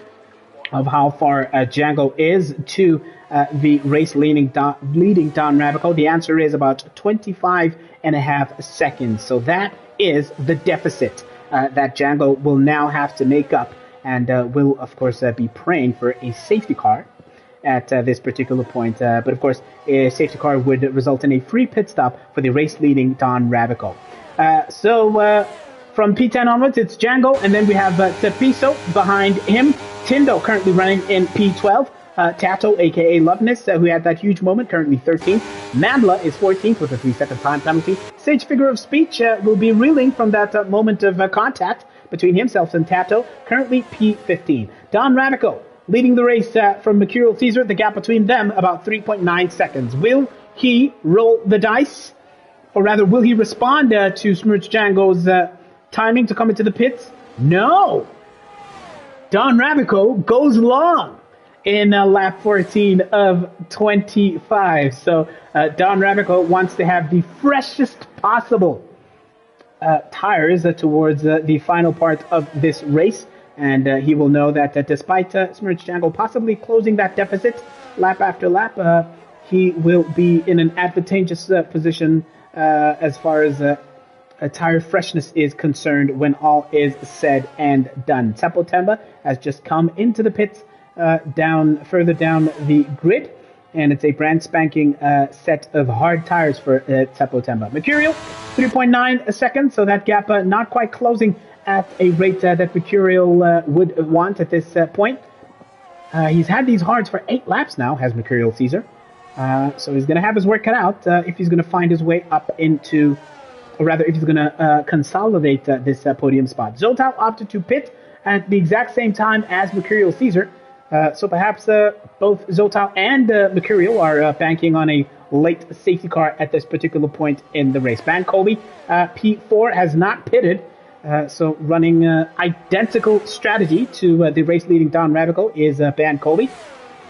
of how far Django is to the race leading Don Ravico. The answer is about 25.5 seconds. So that is the deficit that Django will now have to make up, and will, of course, be praying for a safety car at this particular point. But, of course, a safety car would result in a free pit stop for the race leading Don Ravico. So from P10 onwards, it's Django, and then we have Tepiso behind him. Tindo currently running in P12. Tato, a.k.a. Loveness, who had that huge moment, currently 13th. Mandla is 14th with a 3-second time penalty. Sage Figure of Speech will be reeling from that moment of contact between himself and Tato, currently P15. Don Radico leading the race from Mercurial Caesar, the gap between them about 3.9 seconds. Will he roll the dice? Or rather, will he respond to Smirch Django's timing to come into the pits? No! Don Radico goes long in lap 14 of 25. So Don Radico wants to have the freshest possible tires towards the final part of this race. And he will know that despite Smirch Django possibly closing that deficit lap after lap, he will be in an advantageous position as far as tire freshness is concerned when all is said and done. Seppo Temba has just come into the pits further down the grid, and it's a brand spanking set of hard tires for Seppo Temba. Mercurial, 3.9 seconds, so that gap not quite closing at a rate that Mercurial would want at this point. He's had these hards for 8 laps now, has Mercurial Caesar. So he's going to have his work cut out if he's going to find his way up into, or rather if he's going to consolidate this podium spot. Zotal opted to pit at the exact same time as Mercurial Caesar. So perhaps both Zotal and Mercurial are banking on a late safety car at this particular point in the race. Ban Colby, P4, has not pitted. So running identical strategy to the race-leading Don Radical is Ban Colby,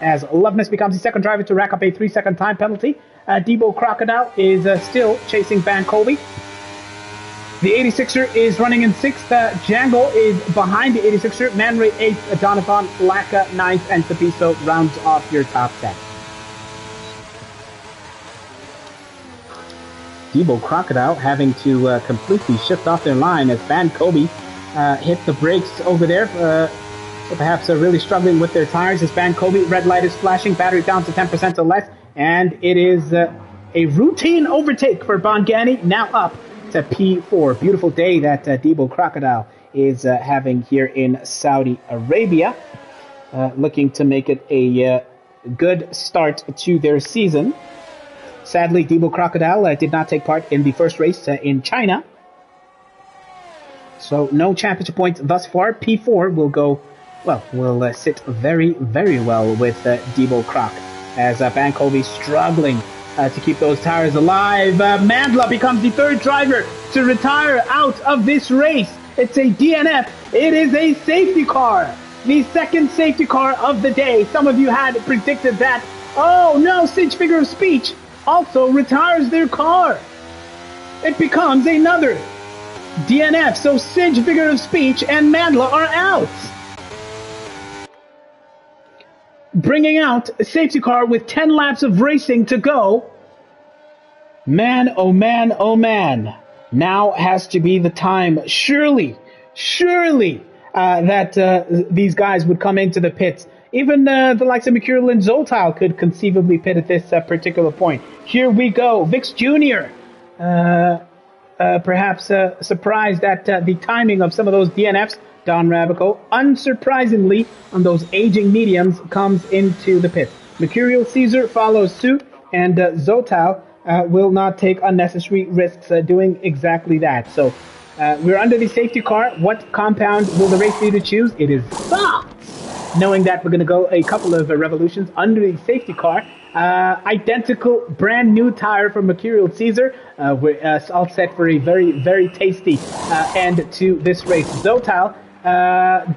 as Loveness becomes the second driver to rack up a 3-second time penalty. Debo Crocodile is still chasing Ban Colby. The 86er is running in 6th. Django is behind the 86er. Man Ray 8th. Donovan Laka 9th. And Tapiso rounds off your top 10. Debo Crocodile having to completely shift off their line as Ban Colby hit the brakes over there. So perhaps really struggling with their tires as Ban Colby. Red light is flashing. Battery down to 10% or less. And it is a routine overtake for Bongani. Now up to P4. Beautiful day that Debo Crocodile is having here in Saudi Arabia. Looking to make it a good start to their season. Sadly, Debo Crocodile did not take part in the first race in China. So no championship points thus far. P4 will go, well, will sit very, very well with Debo Croc as Ban Colby struggling to keep those tires alive. Mandla becomes the third driver to retire out of this race. It's a DNF. It is a safety car. The second safety car of the day. Some of you had predicted that. Oh no, Sage Figure of Speech also retires their car. It becomes another DNF. So Sage Figure of Speech and Mandla are out. Bringing out a safety car with 10 laps of racing to go. Man, oh man, oh man. Now has to be the time, surely, that these guys would come into the pits. Even the likes of Mercurial and Zotal could conceivably pit at this particular point. Here we go. Vix Jr. Perhaps surprised at the timing of some of those DNFs. Don Radico, unsurprisingly, on those aging mediums, comes into the pit. Mercurial Caesar follows suit, and Zotal will not take unnecessary risks doing exactly that. So we're under the safety car. What compound will the race leader choose? It is soft, knowing that we're going to go a couple of revolutions under the safety car. Identical brand new tire from Mercurial Caesar. We're all set for a very, very tasty end to this race. Zotal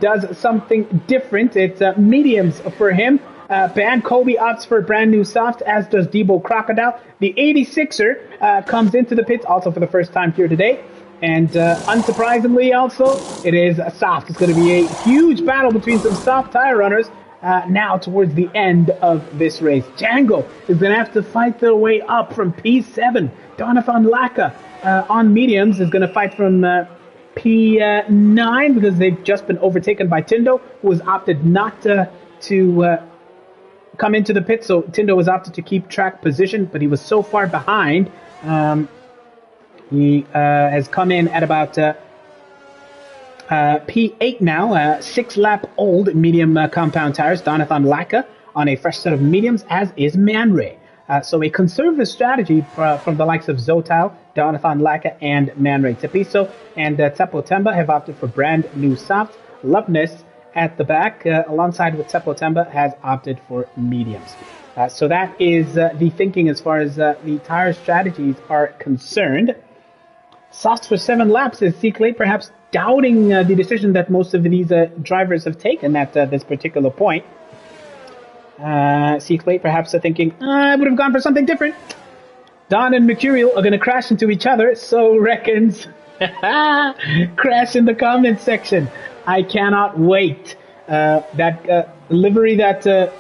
does something different. It's mediums for him. Ban Colby opts for a brand new soft, as does Debo Crocodile. The 86er comes into the pits also for the first time here today. And unsurprisingly also, it is a soft. It's going to be a huge battle between some soft tire runners now towards the end of this race. Django is going to have to fight their way up from P7. Donovan Laka on mediums is going to fight from P9 because they've just been overtaken by Tindo, who has opted not to come into the pit. So Tindo was opted to keep track position, but he was so far behind. He has come in at about P8 now, 6-lap old medium compound tires. Donathan Laka on a fresh set of mediums, as is Man Ray. So a conservative strategy from the likes of Zotal, Jonathan Laka, and Man Ray. Tepiso and Tepo Temba have opted for brand new softs. Loveness at the back, alongside with Tepo Temba, has opted for mediums. So that is the thinking as far as the tire strategies are concerned. Softs for 7 laps is Clay perhaps doubting the decision that most of these drivers have taken at this particular point. Clay perhaps thinking, I would have gone for something different. Don and Mercurial are going to crash into each other, so reckons. Crash in the comment section. I cannot wait. That livery that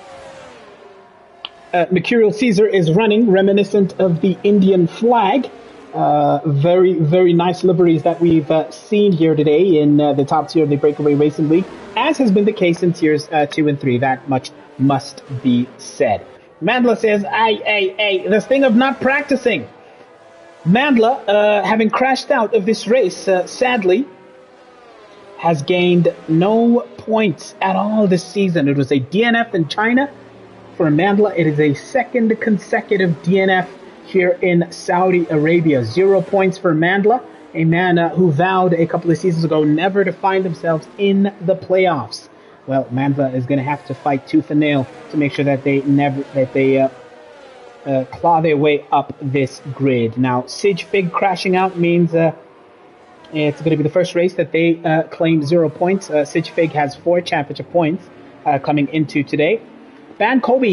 Mercurial Caesar is running, reminiscent of the Indian flag. Very, very nice liveries that we've seen here today in the top tier of the BrakeAway Racing League, as has been the case in tiers 2 and 3. That much must be said. Mandla says, this thing of not practicing. Mandla, having crashed out of this race, sadly, has gained no points at all this season. It was a DNF in China. For Mandla, it is a second consecutive DNF here in Saudi Arabia. 0 points for Mandla, a man who vowed a couple of seasons ago never to find themselves in the playoffs. Well, Mandla is going to have to fight tooth and nail to make sure that they claw their way up this grid. Now, Sige Fig crashing out means it's going to be the first race that they claim 0 points. Sige Fig has 4 championship points coming into today. Ban Kobe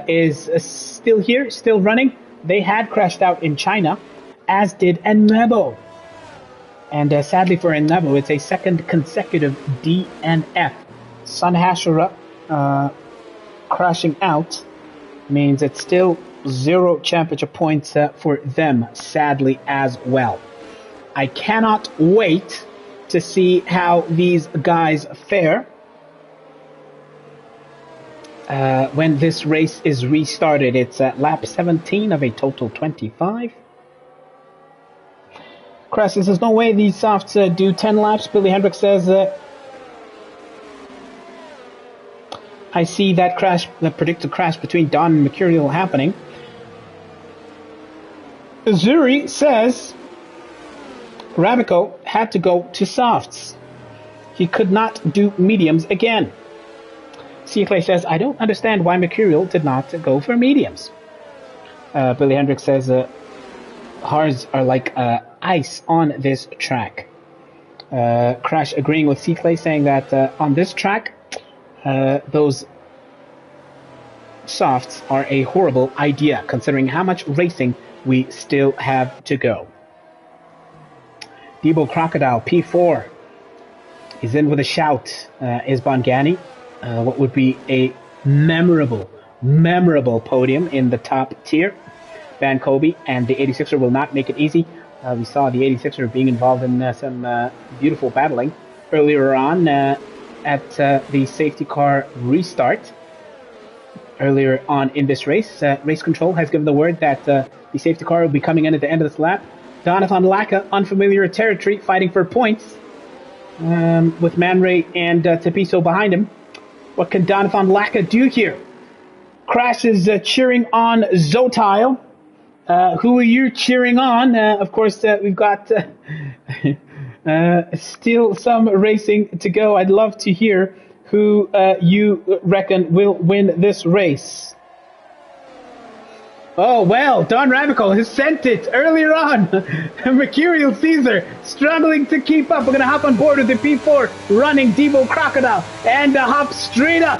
is still here, still running. They had crashed out in China, as did Enlebo. And sadly for Enlebo, it's a second consecutive DNF. Sun Hashira crashing out means it's still 0 championship points for them, sadly as well. I cannot wait to see how these guys fare when this race is restarted. It's lap 17 of a total 25. Crash says, there's no way these softs do 10 laps. Billy Hendricks says, I see that crash, the predicted crash between Don and Mercurial happening. Zuri says, Rabico had to go to softs. He could not do mediums again. Clay says, I don't understand why Mercurial did not go for mediums. Billy Hendricks says, hards are like ice on this track. Crash agreeing with Clay, saying that on this track, those softs are a horrible idea, considering how much racing we still have to go. Debo Crocodile, P4, is in with a shout. Is Bongani. What would be a memorable podium in the top tier. Van Kobe and the 86er will not make it easy. We saw the 86er being involved in some beautiful battling earlier on at the safety car restart. Earlier on in this race, race control has given the word that the safety car will be coming in at the end of this lap. Jonathan Laka, unfamiliar territory, fighting for points with Man Ray and Tepiso behind him. What can Jonathan Laka do here? Crash is cheering on Zotail. Who are you cheering on? Of course, we've got still some racing to go. I'd love to hear who you reckon will win this race. Oh, well, Don Rabico has sent it earlier on. Mercurial Caesar struggling to keep up. We're going to hop on board with the P4 running Debo Crocodile and hop straight up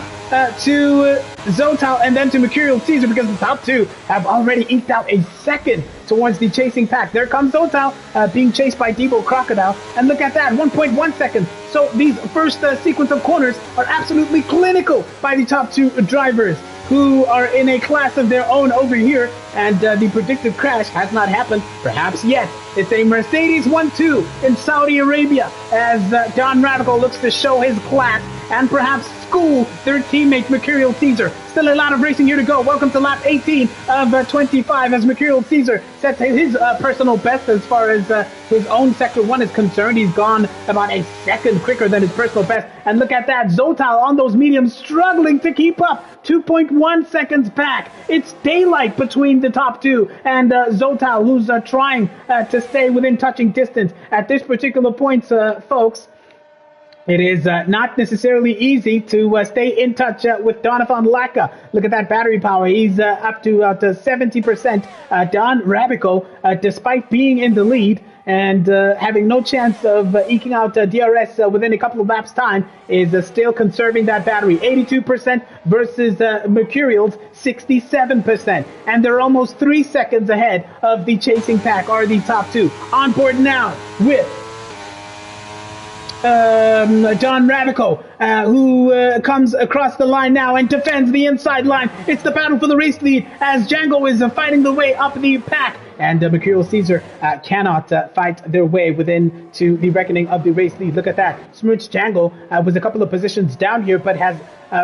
to Zotal and then to Mercurial Caesar, because the top two have already inked out a second towards the chasing pack. There comes Zotal being chased by Debo Crocodile. And look at that, 1.1 seconds. So these first sequence of corners are absolutely clinical by the top two drivers, who are in a class of their own over here and the predicted crash has not happened, perhaps yet. It's a Mercedes 1-2 in Saudi Arabia as Don Radical looks to show his class and perhaps school their teammate Mercurial Caesar. Still a lot of racing here to go. Welcome to lap 18 of 25 as Mercurial Caesar sets his personal best as far as his own Sector 1 is concerned. He's gone about a second quicker than his personal best. And look at that, Zotal on those mediums struggling to keep up. 2.1 seconds back. It's daylight between the top two and Zotal, who's trying to stay within touching distance. At this particular point, folks, it is not necessarily easy to stay in touch with Donovan Laka. Look at that battery power. He's up to 70%. Don Rabico, despite being in the lead and having no chance of eking out DRS within a couple of laps' time, is still conserving that battery. 82% versus Mercurial's 67%. And they're almost 3 seconds ahead of the chasing pack, or the top two. On board now with Don Radico, who comes across the line now and defends the inside line. It's the battle for the race lead as Django is fighting the way up the pack, and Mercurial Caesar cannot fight their way within to the reckoning of the race lead. Look at that. Smirch Django was a couple of positions down here, but has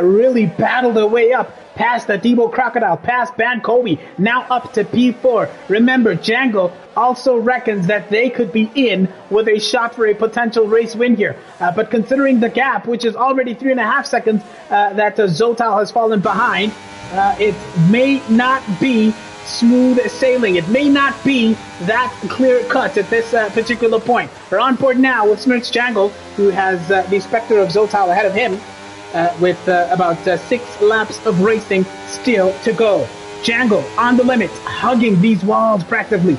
really battled their way up past the Debo Crocodile, past Ban Kobe, now up to P4. Remember, Django also reckons that they could be in with a shot for a potential race win here. But considering the gap, which is already 3.5 seconds that Zotal has fallen behind, it may not be smooth sailing. It may not be that clear cut at this particular point. We're on board now with Smirch Django, who has the Spectre of Zotal ahead of him, with about 6 laps of racing still to go. Django on the limits, hugging these walls practically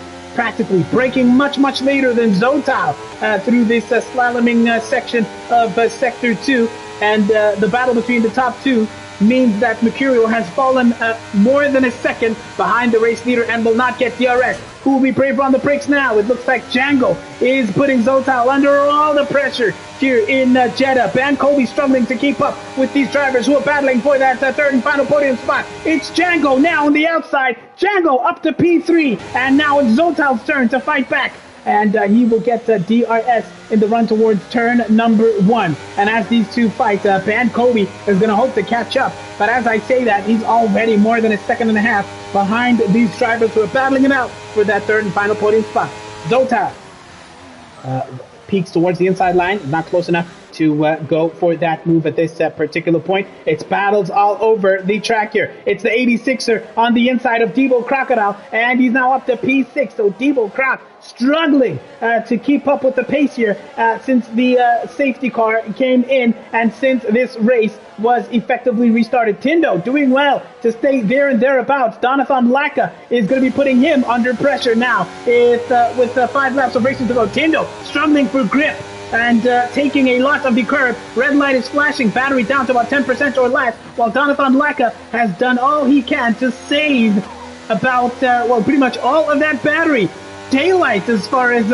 braking much later than Zotal through this slaloming section of Sector 2, and the battle between the top two means that Mercurial has fallen more than a second behind the race leader and will not get DRS. Who will be braver on the brakes now? It looks like Django is putting Zotal under all the pressure here in Jeddah. Ban Kobe struggling to keep up with these drivers who are battling for that third and final podium spot. It's Django now on the outside. Django up to P3, and now it's Zotal's turn to fight back. And he will get DRS in the run towards turn number 1. And as these two fight, Ban Kobe is going to hope to catch up. But as I say that, he's already more than 1.5 seconds behind these drivers who are battling it out for that third and final podium spot. Zotal peaks towards the inside line, not close enough to go for that move at this particular point. It's battles all over the track here. It's the 86er on the inside of Debo Crocodile, and he's now up to P6. So Debo Croc struggling to keep up with the pace here since the safety car came in and since this race was effectively restarted. Tindo doing well to stay there and thereabouts. Donovan Laka is going to be putting him under pressure now. With 5 laps of racing to go. Tindo struggling for grip and taking a lot of the curb. Red light is flashing, battery down to about 10% or less, while Donovan Laka has done all he can to save about, pretty much all of that battery. Daylight as far as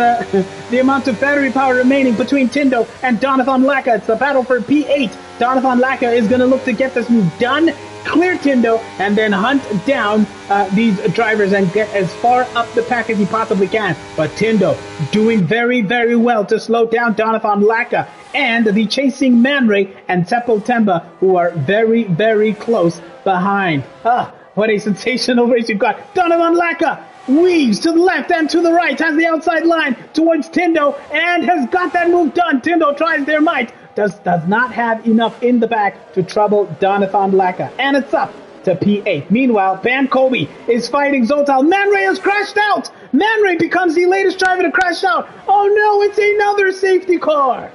the amount of battery power remaining between Tindo and Donovan Laka. It's the battle for P8. Donovan Laka is going to look to get this move done, clear Tindo, and then hunt down these drivers and get as far up the pack as he possibly can. But Tindo doing very well to slow down Donovan Laka and the chasing Man Ray and Teppo Temba, who are very close behind. What a sensational race you've got. Donovan Laka weaves to the left and to the right, has the outside line towards Tindo, and has got that move done. Tindo tries their might, does not have enough in the back to trouble Donovan Laka, and it's up to P8. Meanwhile, Ban Kobe is fighting Zotal. Man Ray has crashed out. Man Ray becomes the latest driver to crash out. Oh no, it's another safety car.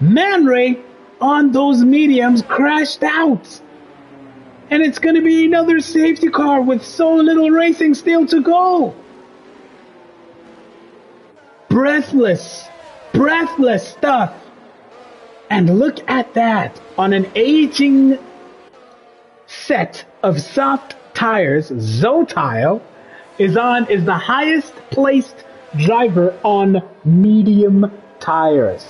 Man Ray on those mediums crashed out. And it's going to be another safety car with so little racing still to go. Breathless stuff. And look at that. On an aging set of soft tires, Zotal is the highest placed driver on medium tires.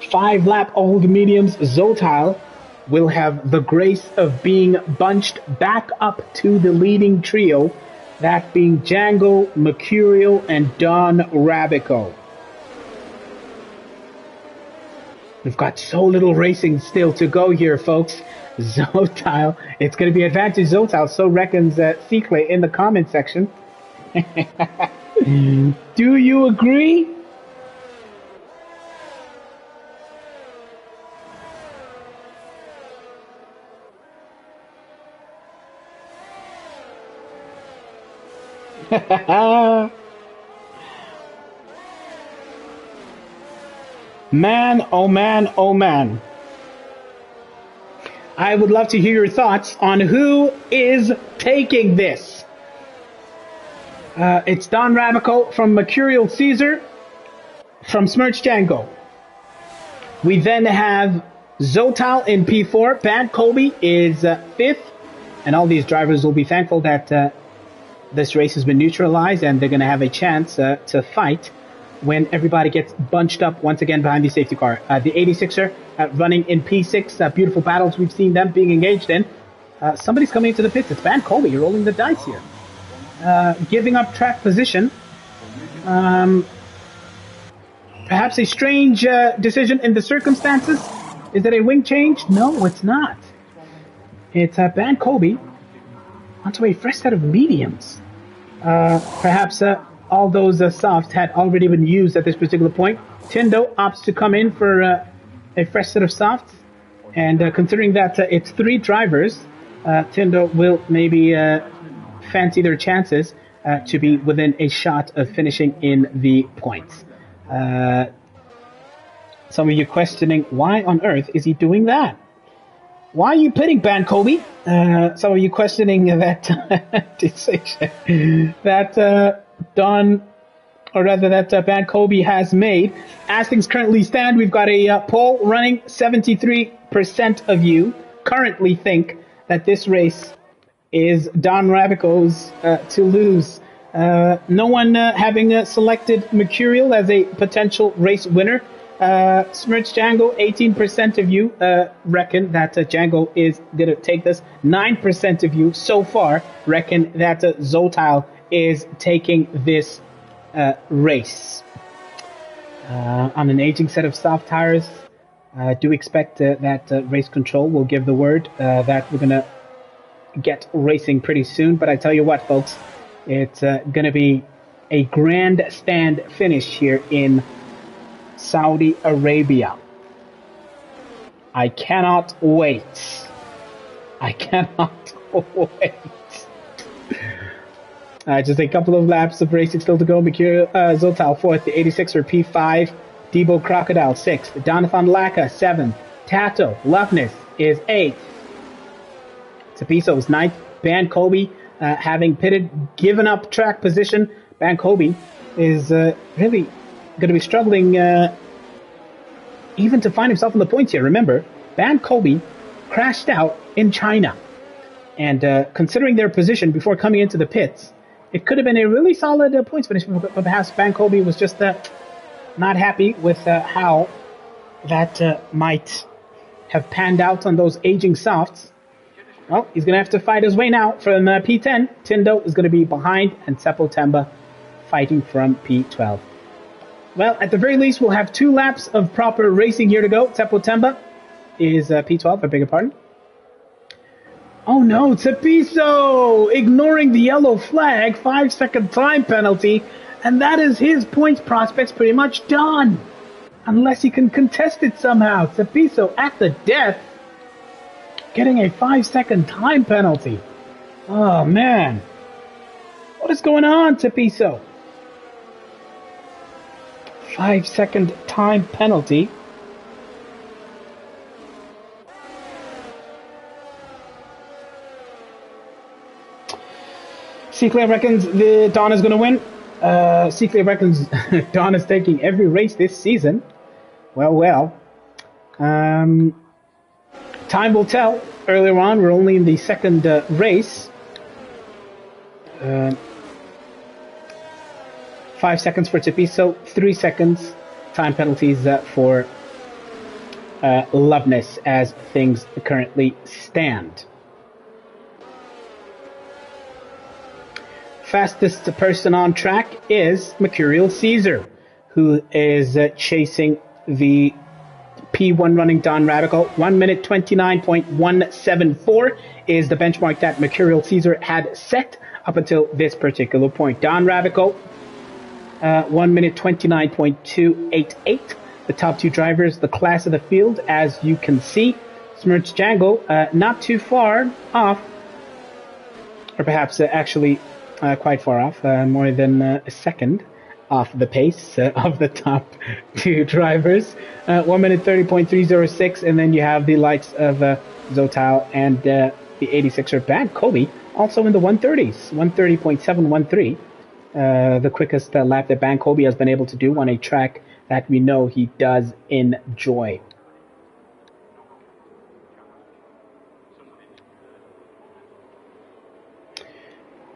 5-lap-old mediums, Zotal will have the grace of being bunched back up to the leading trio, that being Django, Mercurial, and Don Rabico. We've got so little racing still to go here, folks. Zotile, it's going to be advantage Zotile, so reckons Cicle in the comment section. Do you agree? Man, oh man, oh man. I would love to hear your thoughts on who is taking this. It's Don Rabico from Mercurial Caesar from Smirch Django. We then have Zotile in P4. Bad Kobe is 5th. And all these drivers will be thankful that this race has been neutralized and they're going to have a chance to fight when everybody gets bunched up once again behind the safety car. The 86er running in P6. Beautiful battles we've seen them being engaged in. Somebody's coming into the pits. It's Van Colby. You're rolling the dice here. Giving up track position. Perhaps a strange decision in the circumstances. Is it a wing change? No, it's not. It's Van Colby onto a fresh set of mediums. Perhaps all those softs had already been used at this particular point. Tindo opts to come in for a fresh set of softs. And considering that it's 3 drivers, Tindo will maybe fancy their chances to be within a shot of finishing in the points. Some of you questioning, why on earth is he doing that? Why are you pitting Ban Kobe? Some of you questioning that decision that Ban Kobe has made. As things currently stand, we've got a poll running. 73% of you currently think that this race is Don Rabico's to lose. No one having selected Mercurial as a potential race winner. Smirch Django, 18% of you reckon that Django is going to take this. 9% of you so far reckon that Zotile is taking this race. On an aging set of soft tires, do expect that race control will give the word that we're going to get racing pretty soon. But I tell you what, folks, it's going to be a grandstand finish here in Saudi Arabia. I cannot wait. I cannot wait. Just a couple of laps of racing still to go. Mercurial Zotile 4th, the 86er P5, Debo Crocodile 6th, Donathan Laka 7th, Tato Loveness is 8th, Tapiso is 9th, Ban Kobe having given up track position. Ban Kobe is really going to be struggling even to find himself in the points here. Remember, Ban Kobe crashed out in China. And considering their position before coming into the pits, it could have been a really solid points finish, but perhaps Ban Kobe was just not happy with how that might have panned out on those aging softs. Well, he's going to have to fight his way now from P10. Tindo is going to be behind, and Seppo Temba fighting from P12. Well, at the very least, we'll have 2 laps of proper racing here to go. Seppo Temba is P12, I beg your pardon. Oh no, Tepiso ignoring the yellow flag, 5-second time penalty, and that is his points prospects pretty much done. Unless he can contest it somehow. Tepiso at the death, getting a 5-second time penalty. Oh man. What is going on, Tepiso? 5-second time penalty. Cicle reckons the Don is going to win. Cicle reckons Don is taking every race this season. Well. Time will tell. Earlier on, we're only in the second race. 5 seconds for Tepiso, 3 seconds time penalties for Loveness as things currently stand. Fastest person on track is Mercurial Caesar, who is chasing the P1 running Don Radical. 1 minute 29.174 is the benchmark that Mercurial Caesar had set up until this particular point. Don Radical, 1 minute 29.288. The top two drivers, the class of the field, as you can see. Smirch Jangle, not too far off, or perhaps actually quite far off, more than a second off the pace of the top two drivers. 1 minute 30.306, and then you have the likes of Zotal and the 86er Bad Kobe, also in the 130s, 130.713. The quickest lap that Ban Kobe has been able to do on a track that we know he does enjoy.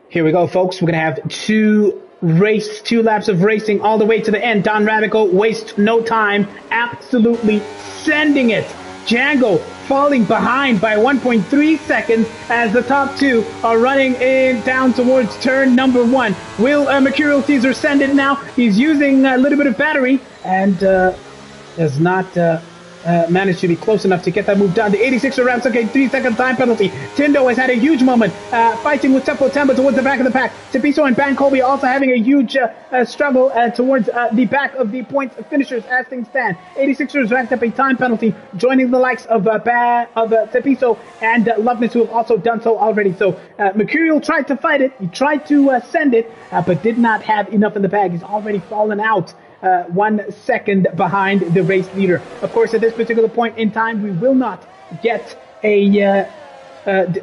Here we go, folks. We're going to have two laps of racing all the way to the end. Don Radical wastes no time, absolutely sending it. Django falling behind by 1.3 seconds as the top two are running in down towards turn number 1. Will Mercurial Caesar send it now? He's using a little bit of battery and does not managed to be close enough to get that move done. The 86er rounds took a 3-second time penalty. Tindo has had a huge moment fighting with Tempo Temba towards the back of the pack. Tepiso and Ban Kobe also having a huge struggle towards the back of the points finishers as things stand. 86ers racked up a time penalty, joining the likes of Tepiso and Loveness, who have also done so already. So Mercurial tried to fight it. He tried to send it, but did not have enough in the bag. He's already fallen out. 1 second behind the race leader. Of course, at this particular point in time, we will not get a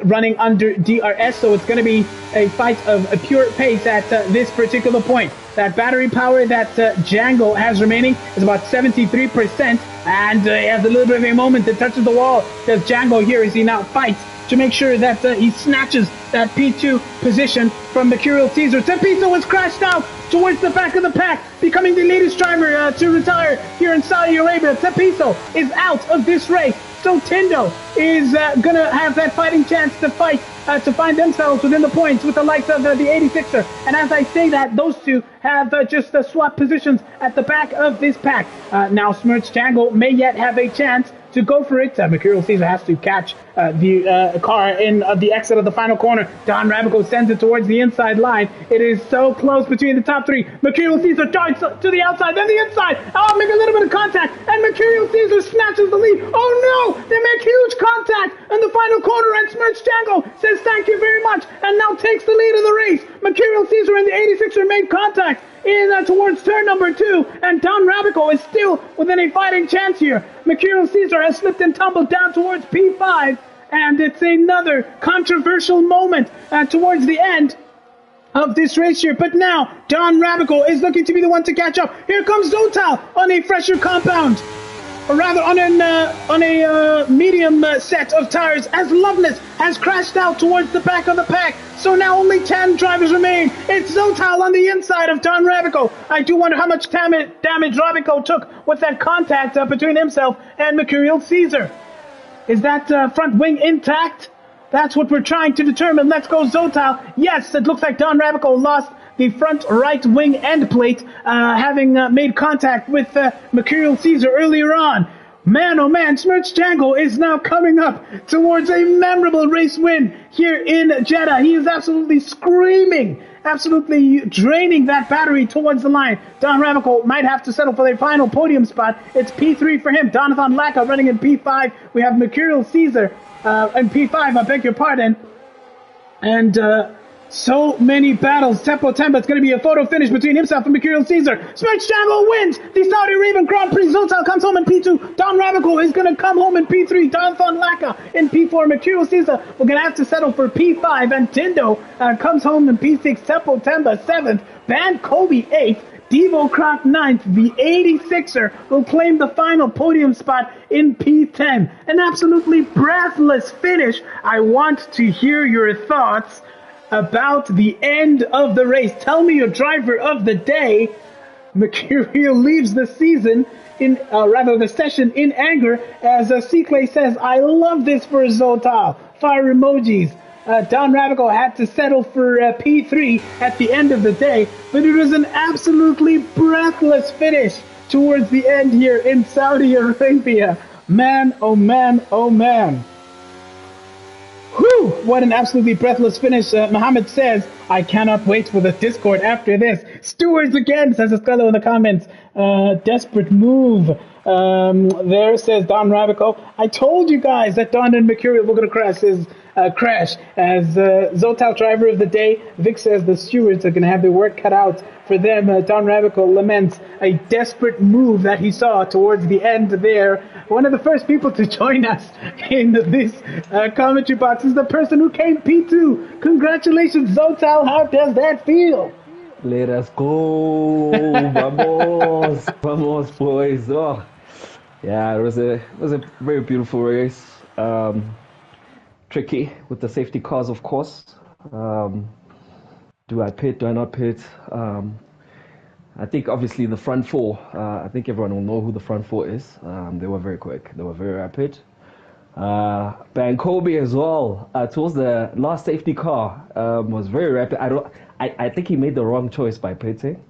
running under DRS, so it's going to be a fight of a pure pace at this particular point. That battery power that Django has remaining is about 73%, and he has a little bit of a moment that touches the wall. Does Django here as he now fights to make sure that he snatches that P2 position from Mercurial Caesar. Tepiso was crashed out towards the back of the pack, becoming the latest driver to retire here in Saudi Arabia. Tepiso is out of this race, so Tindo is going to have that fighting chance to fight to find themselves within the points with the likes of the 86er. And as I say that, those two have just swapped positions at the back of this pack. Now Smirch Jangle may yet have a chance to go for it. Mercurial Caesar has to catch the car in the exit of the final corner. Don Radical sends it towards the inside line. It is so close between the top three. Mercurial Caesar darts to the outside, then the inside. Oh, make a little bit of contact, and Mercurial Caesar snatches the lead. Oh no, they make huge contact in the final corner, and Smirch Django says thank you very much, and now takes the lead of the race. Mercurial Caesar and the 86er made contact in towards turn number 2, and Don Radical is still within a fighting chance here. Mercurial Caesar has slipped and tumbled down towards P5, and it's another controversial moment towards the end of this race here. But now Don Radical is looking to be the one to catch up. Here comes Zotal on a fresher compound, or rather on a medium set of tires, as Loveness has crashed out towards the back of the pack. So now only 10 drivers remain. It's Zotal on the inside of Don Radical. I do wonder how much damage Radical took with that contact between himself and Mercurial Caesar. Is that front wing intact? That's what we're trying to determine. Let's go Zotal. Yes, it looks like Don Radical lost the front right wing end plate, having made contact with Mercurial Caesar earlier on. Man, oh man, Smirch Django is now coming up towards a memorable race win here in Jeddah. He is absolutely screaming, absolutely draining that battery towards the line. Don Radical might have to settle for a final podium spot. It's P3 for him. Donathan Laka running in P5. We have Mercurial Caesar in P5, I beg your pardon. And so many battles. Tempo Temba, it's going to be a photo finish between himself and Mercurial Caesar. Smirch Django wins the Saudi Arabian Grand Prix. Zotal comes home in P2. Don Radical is going to come home in P3. Donathan Laka in P4. Mercurial Caesar, we're going to have to settle for P5. And Tindo comes home in P6. Tempo Temba 7th. Ban Kobe 8th. Devo Croc 9th. The 86er will claim the final podium spot in P10. An absolutely breathless finish. I want to hear your thoughts about the end of the race. Tell me your driver of the day. Mercurial leaves the season the session in anger as C-Clay says, I love this for Zotal. Fire emojis. Don Radical had to settle for P3 at the end of the day, but it was an absolutely breathless finish towards the end here in Saudi Arabia. Man, oh man, oh man. Whew, what an absolutely breathless finish. Mohammed says, I cannot wait for the Discord after this. Stewards again, says Estella in the comments. Desperate move. There says Don Rabico. I told you guys that Don and Mercurial were going to crash. As Zotal driver of the day, Vic says the stewards are going to have their work cut out for them. Don Rabico laments a desperate move that he saw towards the end there. One of the first people to join us in this commentary box is the person who came P2. Congratulations, Zotal. How does that feel? Let us go. Vamos. Vamos, boys. Oh. Yeah, it was a very beautiful race. Tricky with the safety cars, of course. Do I pit? Do I not pit? I think obviously the front four, I think everyone will know who the front four is. They were very quick. They were very rapid. Bankobi as well, towards the last safety car, was very rapid. I think he made the wrong choice by pitting.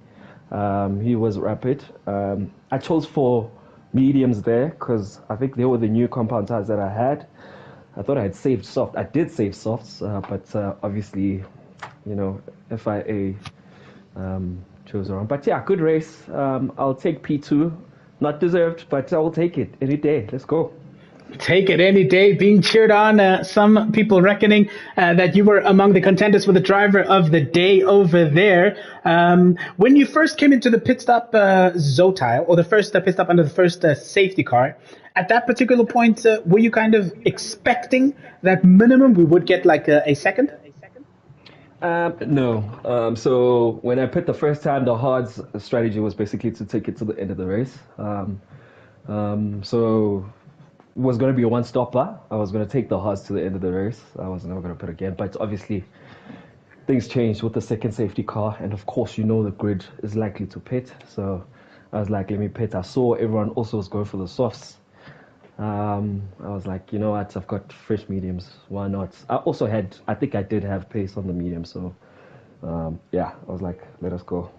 He was rapid. I chose for mediums there because I think they were the new compound tires that I had. I thought I had saved soft. I did save softs, but obviously, FIA chose wrong. But yeah, good race. I'll take P2. Not deserved, but I will take it any day. Let's go. Take it any day, being cheered on. Some people reckoning that you were among the contenders for the driver of the day over there. When you first came into the pit stop, Zotal, or the first pit stop under the first safety car, at that particular point, were you kind of expecting that minimum we would get like a second? No. So when I pit the first time, the hard strategy was basically to take it to the end of the race. So was going to be a one-stopper. I was going to take the hards to the end of the race. I was never going to pit again. But obviously, things changed with the second safety car. And of course, the grid is likely to pit. So I was like, let me pit. I saw everyone also was going for the softs. I was like, you know what? I've got fresh mediums. Why not? I think I did have pace on the medium. So I was like, let us go.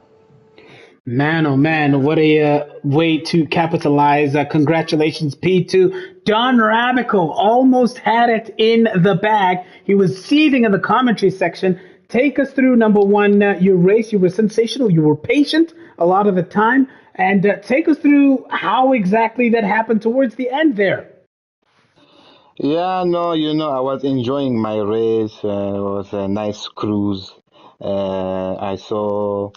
Man, oh man, what a way to capitalize. Congratulations, P2. Don Radical almost had it in the bag. He was seething in the commentary section. Take us through, number one, your race. You were sensational. You were patient a lot of the time. And take us through how exactly that happened towards the end there. Yeah, no, I was enjoying my race. It was a nice cruise. I saw...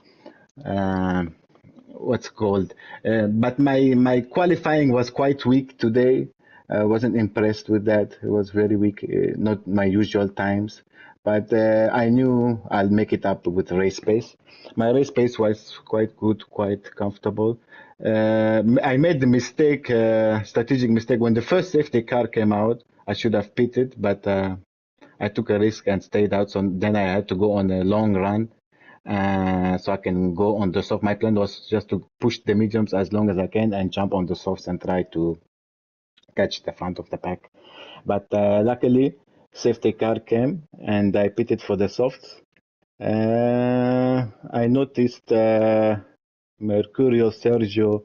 what's called. But my qualifying was quite weak today. I wasn't impressed with that. It was very weak, not my usual times. But I knew I'll make it up with race pace. My race pace was quite good, quite comfortable. I made the strategic mistake. When the first safety car came out, I should have pitted, but I took a risk and stayed out. So then I had to go on a long run. So I can go on the soft. My plan was just to push the mediums as long as I can and jump on the softs and try to catch the front of the pack. But luckily, safety car came and I pitted for the softs. I noticed Mercurio Sergio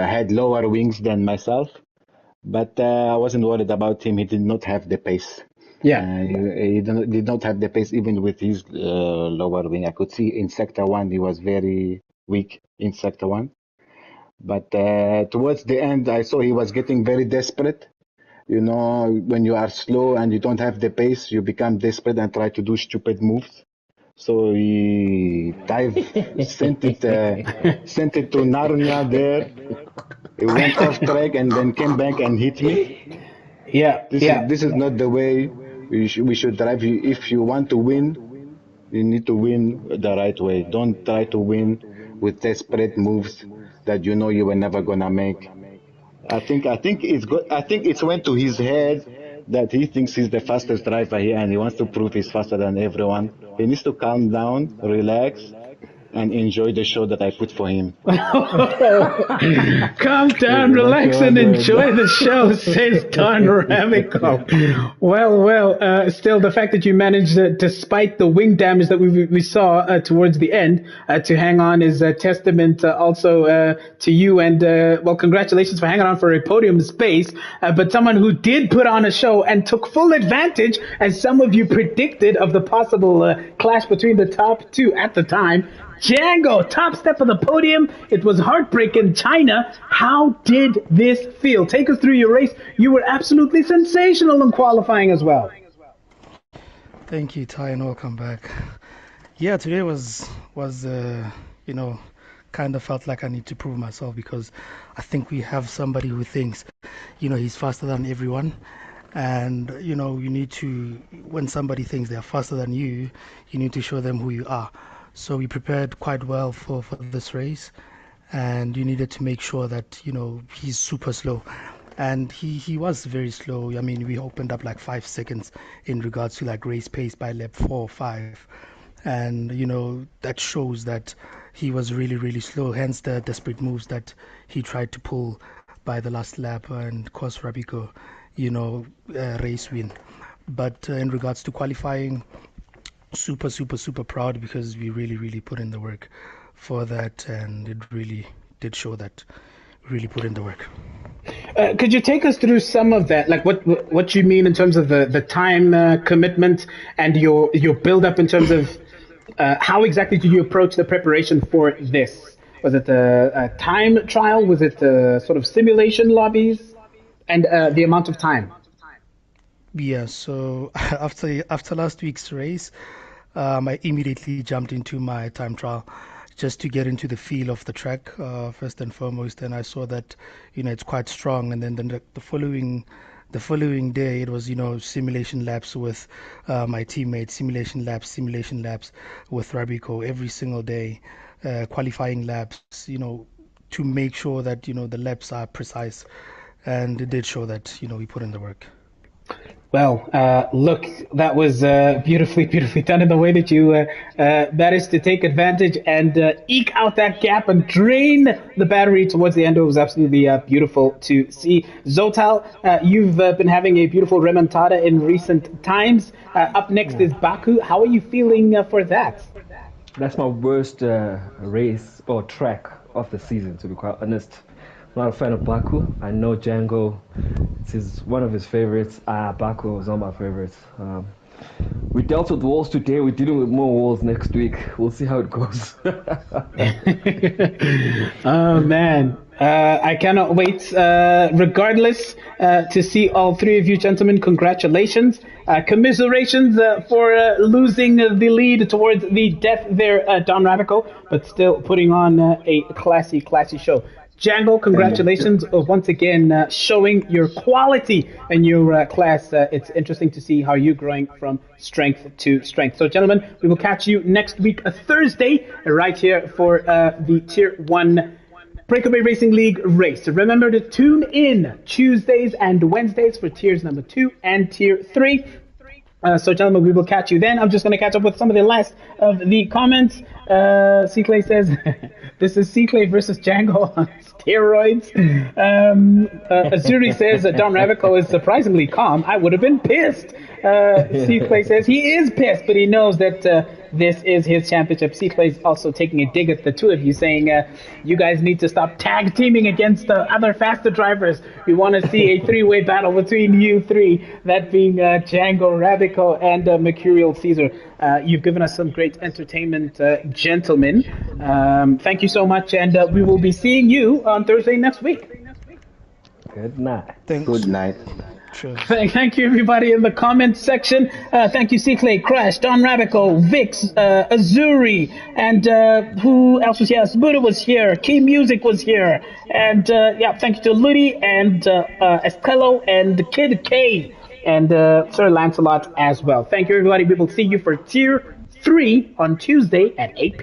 had lower wings than myself, but I wasn't worried about him. He did not have the pace. Yeah, he did not have the pace even with his lower wing. I could see in sector one he was very weak in sector one, but towards the end I saw he was getting very desperate. When you are slow and you don't have the pace, you become desperate and try to do stupid moves. So he sent it to Narnia there. He went off track and then came back and hit me. This is not the way we should drive. If you want to win, you need to win the right way. Don't try to win with desperate moves that you were never gonna make. I think it's good. I think it's went to his head that he thinks he's the fastest driver here and he wants to prove he's faster than everyone. He needs to calm down, relax, and enjoy the show that I put for him. Calm down, relax, and enjoy the show, says Don Ramico. Well, still, the fact that you managed, despite the wing damage that we saw towards the end, to hang on is a testament also to you. And, well, congratulations for hanging on for a podium space. But someone who did put on a show and took full advantage, as some of you predicted, of the possible clash between the top two at the time. Django, top step of the podium. It was heartbreak in China. How did this feel? Take us through your race. You were absolutely sensational in qualifying as well. Thank you, Ty, and welcome back. Yeah, today was kind of felt like I need to prove myself, because I think we have somebody who thinks, he's faster than everyone. And, you need to, when somebody thinks they're faster than you need to show them who you are. So we prepared quite well for this race, and you needed to make sure that, he's super slow. And he was very slow. I mean, we opened up like 5 seconds in regards to like race pace by lap 4 or 5. And, that shows that he was really, really slow, hence the desperate moves that he tried to pull by the last lap and cost Rabico, race win. But in regards to qualifying, super proud, because we really put in the work for that, and it really did show that we really put in the work. Could you take us through some of that, like what you mean in terms of the time commitment and your build up in terms of how exactly did you approach the preparation for this? Was it a time trial? Was it sort of simulation lobbies? And the amount of time? Yeah, so after last week's race, I immediately jumped into my time trial just to get into the feel of the track, first and foremost. And I saw that, it's quite strong. And then the following day, it was, simulation laps with my teammates, simulation laps with Rabico every single day, qualifying laps, to make sure that, the laps are precise. And it did show that, we put in the work. Well, look, that was beautifully done in the way that you managed to take advantage and eke out that gap and drain the battery towards the end. It was absolutely beautiful to see. Zotal, you've been having a beautiful remontada in recent times. Up next is Baku. How are you feeling for that? That's my worst race or track of the season, to be quite honest. Not a fan of Baku. I know Django, it's one of his favorites. Baku was not my favorites. We dealt with walls today. We're dealing with more walls next week. We'll see how it goes. Oh, man. I cannot wait, regardless, to see all three of you gentlemen. Congratulations. Commiserations for losing the lead towards the death there, Don Rabico, but still putting on a classy show. Django, congratulations once again, showing your quality and your class. It's interesting to see how you're growing from strength to strength. So, gentlemen, we will catch you next week, Thursday, right here for the Tier 1 BrakeAway Racing League race. So remember to tune in Tuesdays and Wednesdays for Tiers number 2 and Tier 3. So, gentlemen, we will catch you then. I'm just going to catch up with some of the last of the comments. C-Clay says, this is C-Clay versus Django on steroids. Azuri says that Don Rabico is surprisingly calm. I would have been pissed. C-Clay says he is pissed, but he knows that this is his championship. C-Clay's also taking a dig at the two of you, saying you guys need to stop tag teaming against other faster drivers. We want to see a three-way battle between you three, that being Django, Rabico, and Mercurial Caesar. You've given us some great entertainment, gentlemen. Thank you so much, and we will be seeing you on Thursday next week. Good night. Thanks. Good night. Sure. Thank you, everybody, in the comments section. Thank you, C-Clay, Crash, Don Rabico, Vix, Azuri, and who else was here? Buddha was here, Key Music was here, and thank you to Ludi and Estello and Kid K and Sir Lancelot as well. Thank you, everybody. We will see you for Tier 3 on Tuesday at 8 p.m.